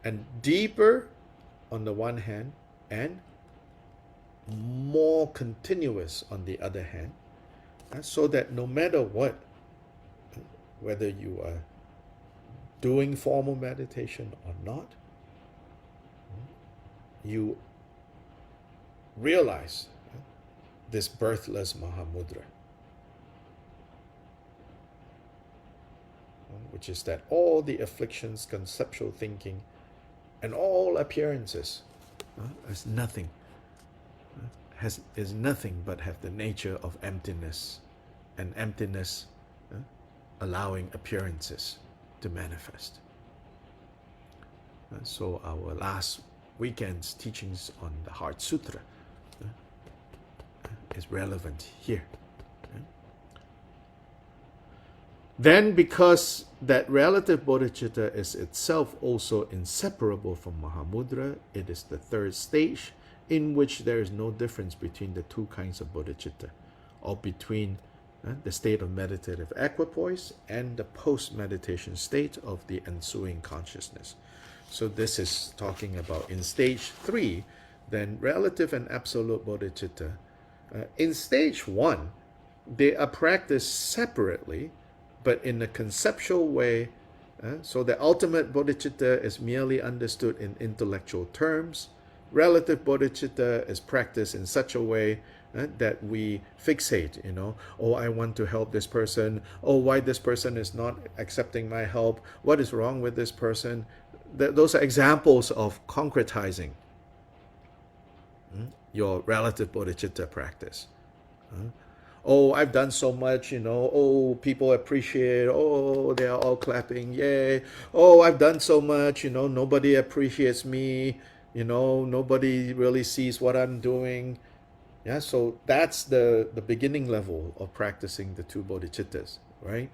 And deeper on the one hand, and more continuous on the other hand, so that no matter what, whether you are doing formal meditation or not, you realize this birthless Mahamudra, which is that all the afflictions, conceptual thinking, and all appearances is nothing, is nothing but have the nature of emptiness, and emptiness allowing appearances to manifest. So our last weekend's teachings on the Heart Sutra is relevant here. Then, because that relative bodhicitta is itself also inseparable from Mahamudra, it is the third stage in which there is no difference between the two kinds of bodhicitta, or between the state of meditative equipoise and the post-meditation state of the ensuing consciousness. So this is talking about in stage 3, then relative and absolute bodhicitta. In stage 1, they are practiced separately, but in a conceptual way. So the ultimate bodhicitta is merely understood in intellectual terms. Relative bodhicitta is practiced in such a way that we fixate, oh, I want to help this person. Oh, why this person is not accepting my help? What is wrong with this person? those are examples of concretizing your relative bodhicitta practice. Oh, I've done so much, oh, people appreciate, oh, they are all clapping, yay. Oh, I've done so much, nobody appreciates me, nobody really sees what I'm doing. Yeah, so that's the beginning level of practicing the two bodhicittas, right?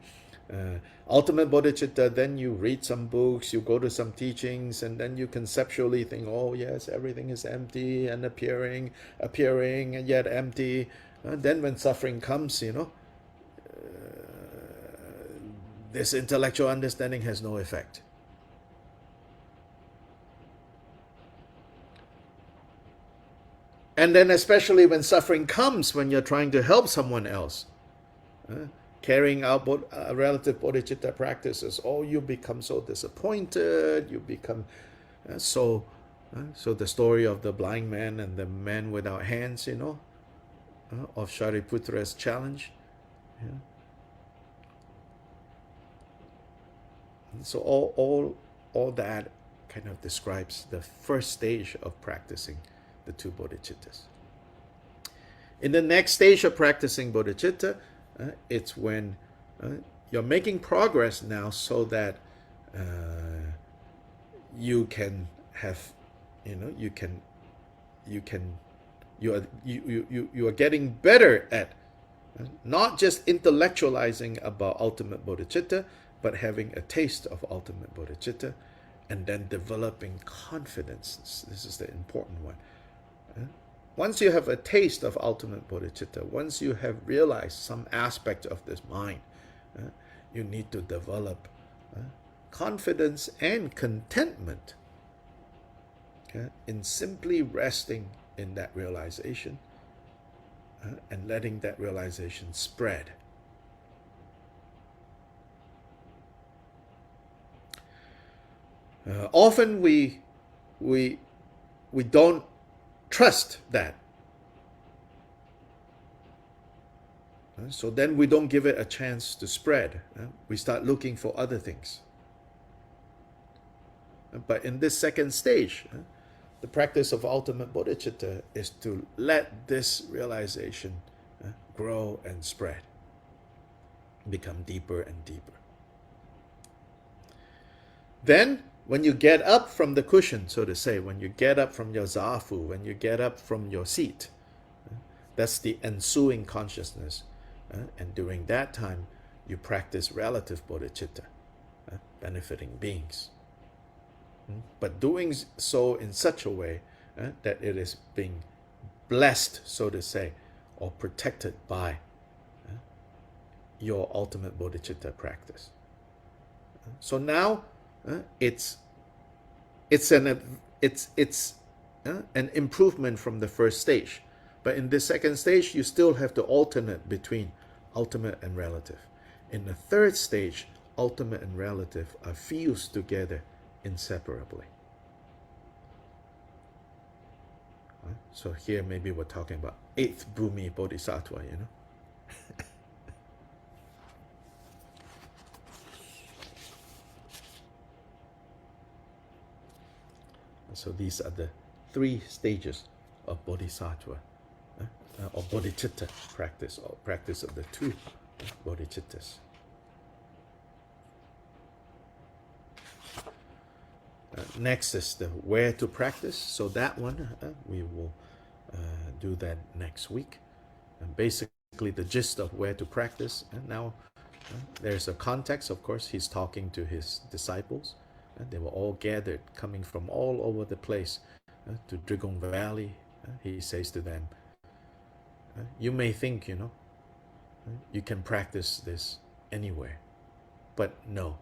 Ultimate bodhicitta, then you read some books, you go to some teachings, and then you conceptually think, oh yes, everything is empty and appearing and yet empty. Then when suffering comes, this intellectual understanding has no effect. And then especially when suffering comes, when you're trying to help someone else, carrying out relative bodhicitta practices, oh, you become so disappointed, you become so the story of the blind man and the man without hands, of Shariputra's challenge. Yeah. So all that kind of describes the first stage of practicing the two bodhicittas. In the next stage of practicing bodhicitta, it's when you're making progress now, so that you can have, you are getting better at not just intellectualizing about ultimate bodhicitta, but having a taste of ultimate bodhicitta, and then developing confidence. This is the important one. Once you have a taste of ultimate bodhicitta, once you have realized some aspect of this mind, you need to develop confidence and contentment in simply resting in that realization and letting that realization spread. Often we don't trust that. So then we don't give it a chance to spread. We start looking for other things. But in this second stage, the practice of ultimate bodhicitta is to let this realization grow and spread, become deeper and deeper. Then, when you get up from the cushion, so to say, when you get up from your zafu, when you get up from your seat, that's the ensuing consciousness. And during that time, you practice relative bodhicitta, benefiting beings. But doing so in such a way that it is being blessed, so to say, or protected by your ultimate bodhicitta practice. So now it's an improvement from the first stage. But in this second stage, you still have to alternate between ultimate and relative. In the third stage, ultimate and relative are fused together inseparably. So here maybe we're talking about 8th Bhumi Bodhisattva, So these are the 3 stages of Bodhisattva, or Bodhicitta practice, or practice of the 2 Bodhicittas. Next is the where to practice. So that one, we will do that next week. And basically the gist of where to practice. And now there's a context, of course. He's talking to his disciples. They were all gathered, coming from all over the place to Drikung Valley. He says to them, you may think, you can practice this anywhere. But no.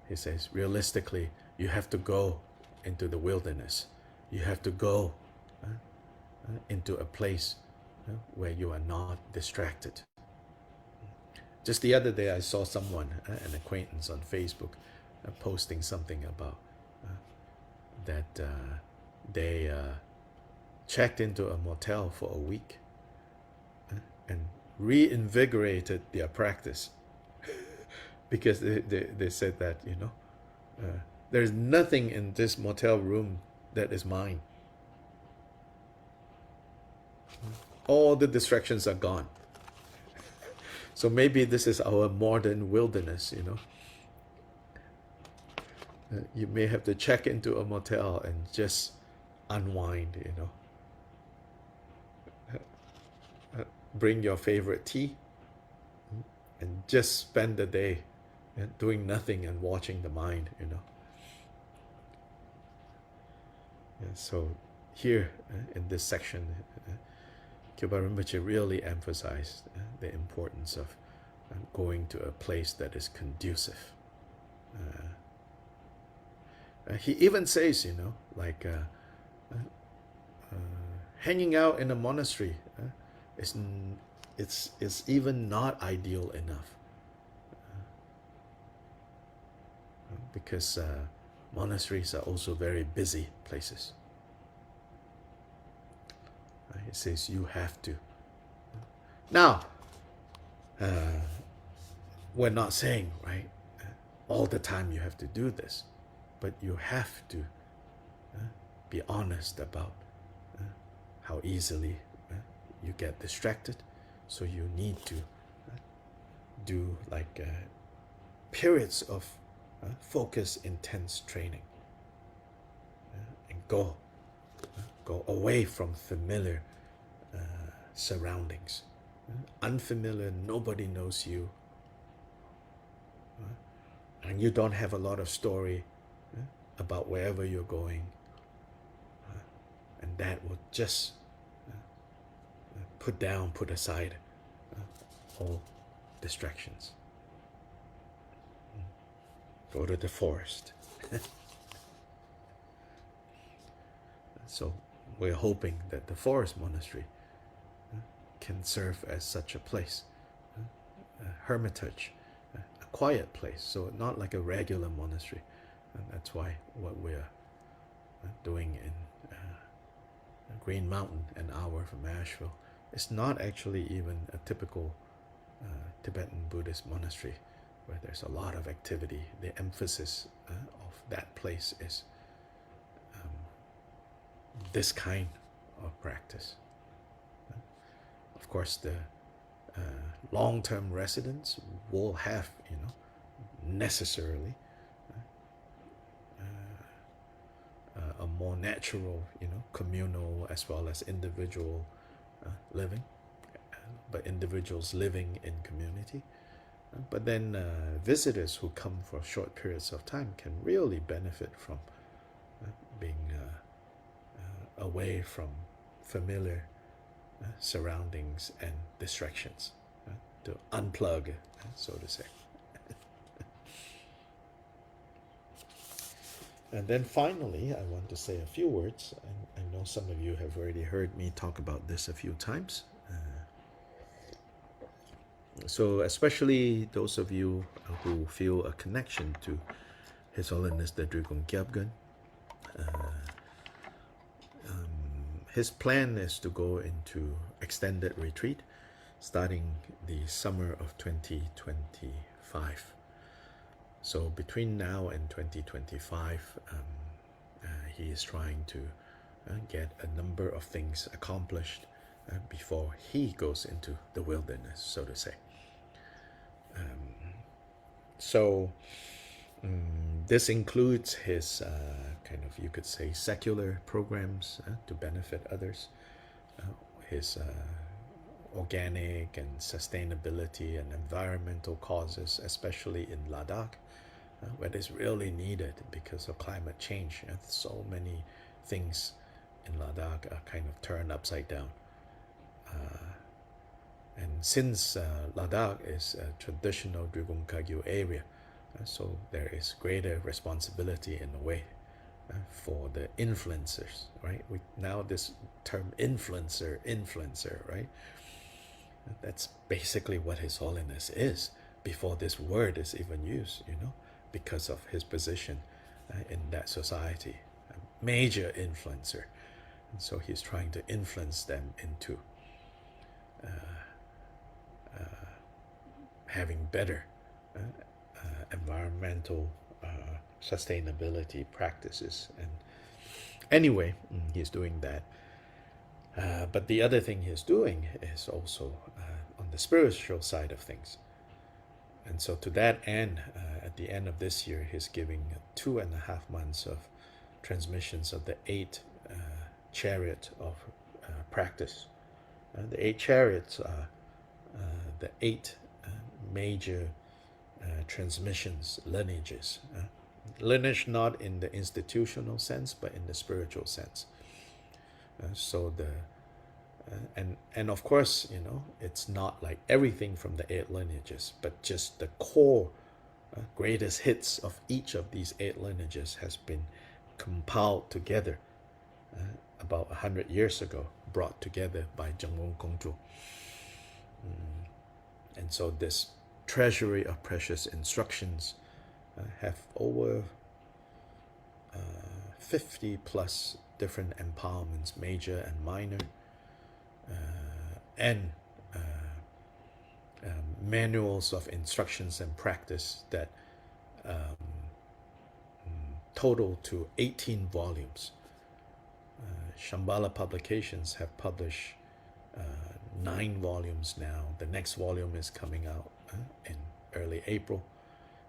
He says, realistically, you have to go into the wilderness. You have to go into a place where you are not distracted. Just the other day, I saw someone, an acquaintance on Facebook, posting something about that they checked into a motel for a week and reinvigorated their practice because they said that, There's nothing in this motel room that is mine. All the distractions are gone. So maybe this is our modern wilderness, you know. You may have to check into a motel and just unwind, you know. Bring your favorite tea and just spend the day doing nothing and watching the mind, you know. So here in this section, Kyoba Rinpoche really emphasized the importance of going to a place that is conducive. He even says, you know, like hanging out in a monastery it's even not ideal enough because monasteries are also very busy places. He says you have to. Now, we're not saying, right, all the time you have to do this, but you have to be honest about how easily you get distracted. So you need to do like periods of focus, intense training, and go away from familiar surroundings. Unfamiliar, nobody knows you, and you don't have a lot of story about wherever you're going, and that will just put aside all distractions. Go to the forest. So we're hoping that the forest monastery can serve as such a place, a hermitage, a quiet place, so not like a regular monastery. And that's why what we're doing in Green Mountain, an hour from Asheville, is not actually even a typical Tibetan Buddhist monastery where there's a lot of activity. The emphasis of that place is this kind of practice. Of course, the long-term residents will have, you know, necessarily a more natural, you know, communal as well as individual living, but individuals living in community. But then visitors who come for short periods of time can really benefit from being away from familiar surroundings and distractions, to unplug, so to say. And then finally, I want to say a few words. I know some of you have already heard me talk about this a few times. So especially those of you who feel a connection to His Holiness the Drikung Gyabgun, his plan is to go into extended retreat starting the summer of 2025. So between now and 2025, he is trying to get a number of things accomplished before he goes into the wilderness, so to say. This includes his kind of, you could say, secular programs to benefit others, his organic and sustainability and environmental causes, especially in Ladakh, where it's really needed because of climate change. So many things in Ladakh are kind of turned upside down. And since Ladakh is a traditional Drikung Kagyu area, so there is greater responsibility in a way for the influencers, right? Now this term influencer, right? That's basically what His Holiness is before this word is even used, you know, because of his position in that society, a major influencer. And so he's trying to influence them into having better environmental sustainability practices. And anyway, he's doing that. But the other thing he's doing is also on the spiritual side of things. And so to that end, at the end of this year, he's giving 2.5 months of transmissions of the 8 chariot of practice. The 8 chariots are the 8 major transmissions, lineages. Lineage not in the institutional sense, but in the spiritual sense. So the and of course, it's not like everything from the 8 lineages, but just the core greatest hits of each of these 8 lineages has been compiled together about 100 years ago, brought together by Zhengrong Gongzhu. And so this treasury of precious instructions have over 50 plus different empowerments, major and minor, and manuals of instructions and practice that total to 18 volumes. Shambhala Publications have published 9 volumes now. The next volume is coming out in early April.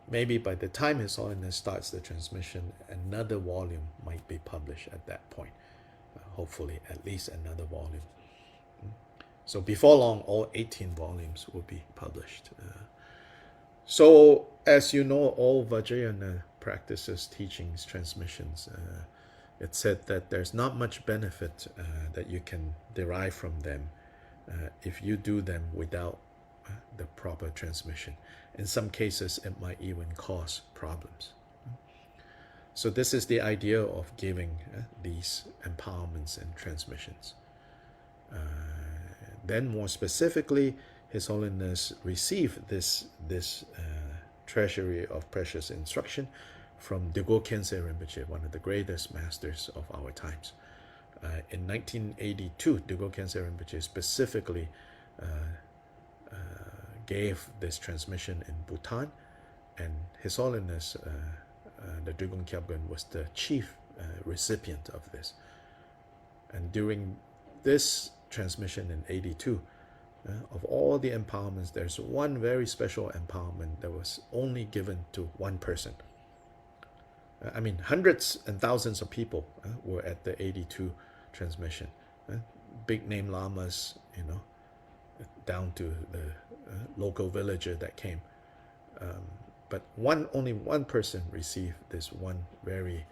Maybe by the time His Holiness starts the transmission, another volume might be published at that point. Hopefully, at least another volume. So before long, all 18 volumes will be published. So, as you know, all Vajrayana practices, teachings, transmissions, it's said that there's not much benefit that you can derive from them if you do them without the proper transmission. In some cases, it might even cause problems. So this is the idea of giving these empowerments and transmissions. Then more specifically, His Holiness received this treasury of precious instruction from Drikung Rinpoche, one of the greatest masters of our times. In 1982, Drikung Rinpoche specifically gave this transmission in Bhutan, and His Holiness, the Drikung Kyabgon, was the chief recipient of this. And during this transmission in 82, of all the empowerments, there's one very special empowerment that was only given to one person. I mean, hundreds and thousands of people were at the 82 transmission. Big name lamas, down to the local villager that came. But only one person received this one very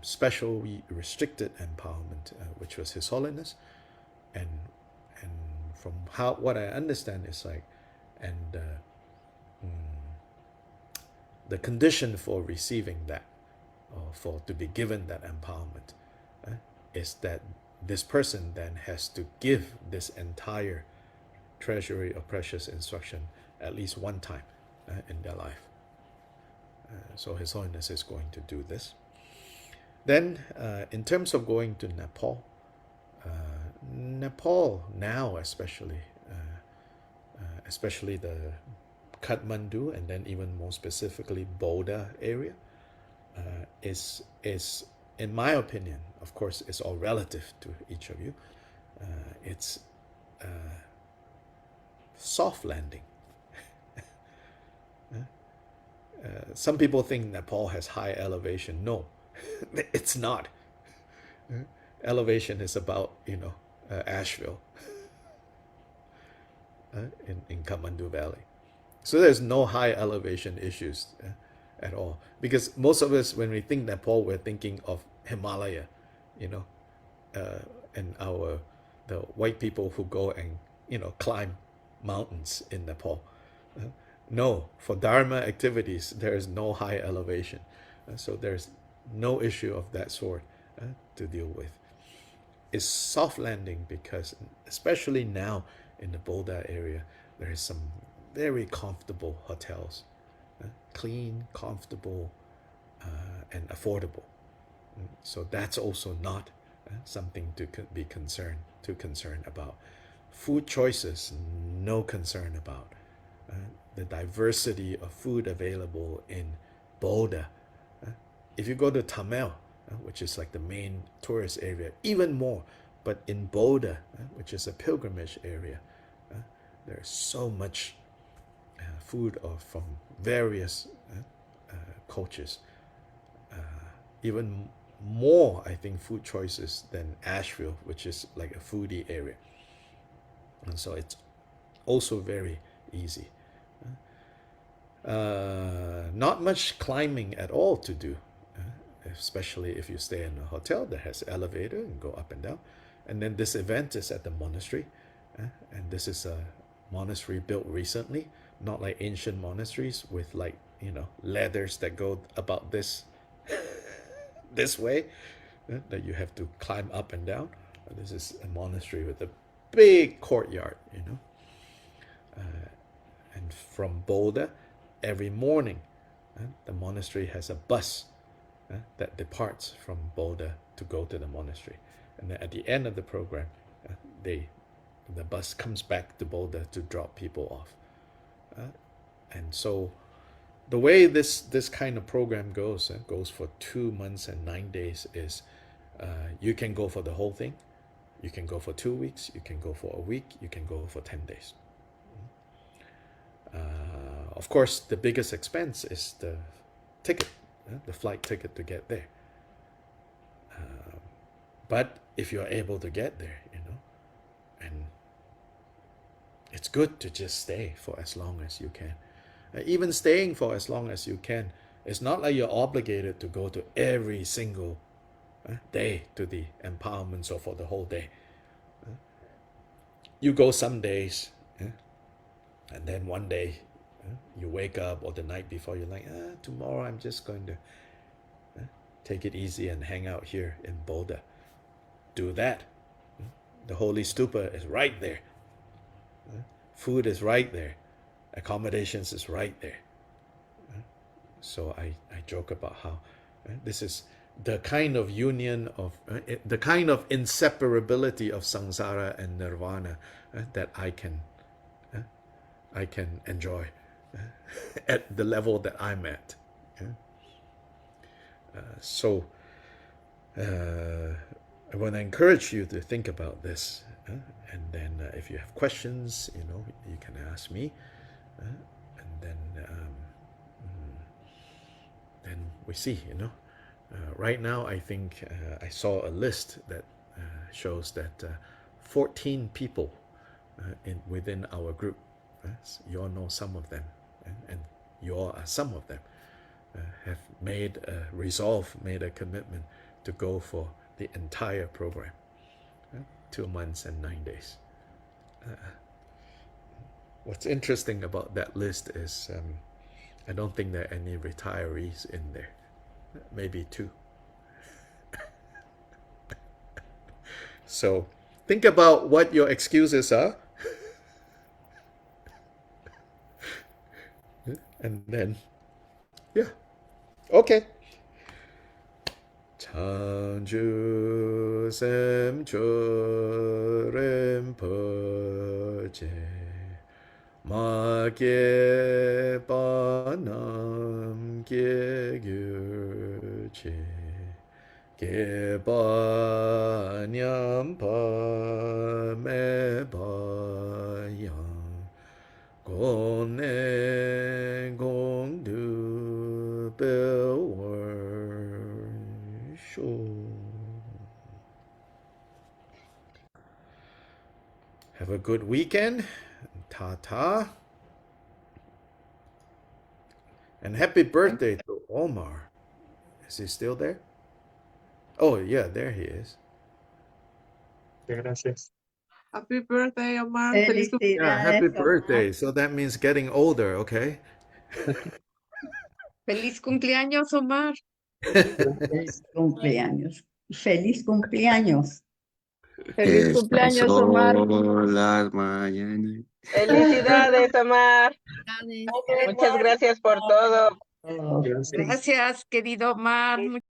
specially restricted empowerment, which was His Holiness. And from what I understand is like, and the condition for receiving that, or to be given that empowerment, is that this person then has to give this entire treasury of precious instruction at least one time in their life. So His Holiness is going to do this. Then, in terms of going to Nepal, Nepal now especially the Kathmandu, and then even more specifically Bodha area, is in my opinion, of course, it's all relative to each of you, it's soft landing. Some people think Nepal has high elevation. No, it's not. Elevation is about, Asheville in Kathmandu Valley. So there's no high elevation issues at all. Because most of us, when we think Nepal, we're thinking of Himalaya, and the white people who go and, climb mountains in Nepal. No, for Dharma activities, there is no high elevation. So there's no issue of that sort to deal with. It's soft landing because, especially now in the Bodha area, there is some very comfortable hotels, clean, comfortable, and affordable. So that's also not something to be concerned about. Food choices, no concern about. the diversity of food available in Bodh. If you go to Tamil, which is like the main tourist area, even more. But in Bodh, which is a pilgrimage area, there's so much food from various cultures. Even more, I think, food choices than Asheville, which is like a foodie area. And so it's also very easy. Not much climbing at all to do, especially if you stay in a hotel that has elevator and go up and down. And then this event is at the monastery, and this is a monastery built recently, not like ancient monasteries with like, you know, ladders that go about this this way, that you have to climb up and down. This is a monastery with a big courtyard, you know. And from Bodh, every morning, the monastery has a bus that departs from Bodh to go to the monastery. And then at the end of the program, the bus comes back to Bodh to drop people off. And so the way this kind of program goes for 2 months and 9 days is you can go for the whole thing. You can go for 2 weeks. You can go for a week. You can go for 10 days. Of course, the biggest expense is the ticket, the flight ticket to get there. But if you're able to get there, you know, and it's good to just stay for as long as you can. Even staying for as long as you can, it's not like you're obligated to go to every single day to the empowerments or for the whole day. You go some days, and then one day you wake up, or the night before, you're like, tomorrow I'm just going to take it easy and hang out here in Bodh. Do that. The Holy Stupa is right there. Food is right there. Accommodations is right there. So I joke about how this is the kind of union of, the kind of inseparability of samsara and nirvana that I can enjoy at the level that I'm at. So I want to encourage you to think about this, and then if you have questions, you know, you can ask me, and then we see, you know. Right now, I think I saw a list that shows that 14 people within our group, you all know some of them, and you all are some of them, have made a resolve, made a commitment to go for the entire program, 2 months and 9 days. What's interesting about that list is I don't think there are any retirees in there. Maybe 2. So think about what your excuses are, and then, yeah, okay. Chanju sem chorem poche ma ge banam ge gyuche ge ba nyam pa me ba yang gong ne gong du be wor shu. Have a good weekend. Ta-ta. And happy birthday to Omar. Is he still there? Oh, yeah, there he is. Gracias. Happy birthday, Omar. Yeah, happy birthday. So that means getting older, okay? Feliz cumpleaños, Omar. Feliz cumpleaños. Feliz cumpleaños. Feliz cumpleaños, Omar. Las mañanas. Felicidades, Omar. Muchas gracias por todo. Oh, Gracias. Gracias, querido Omar.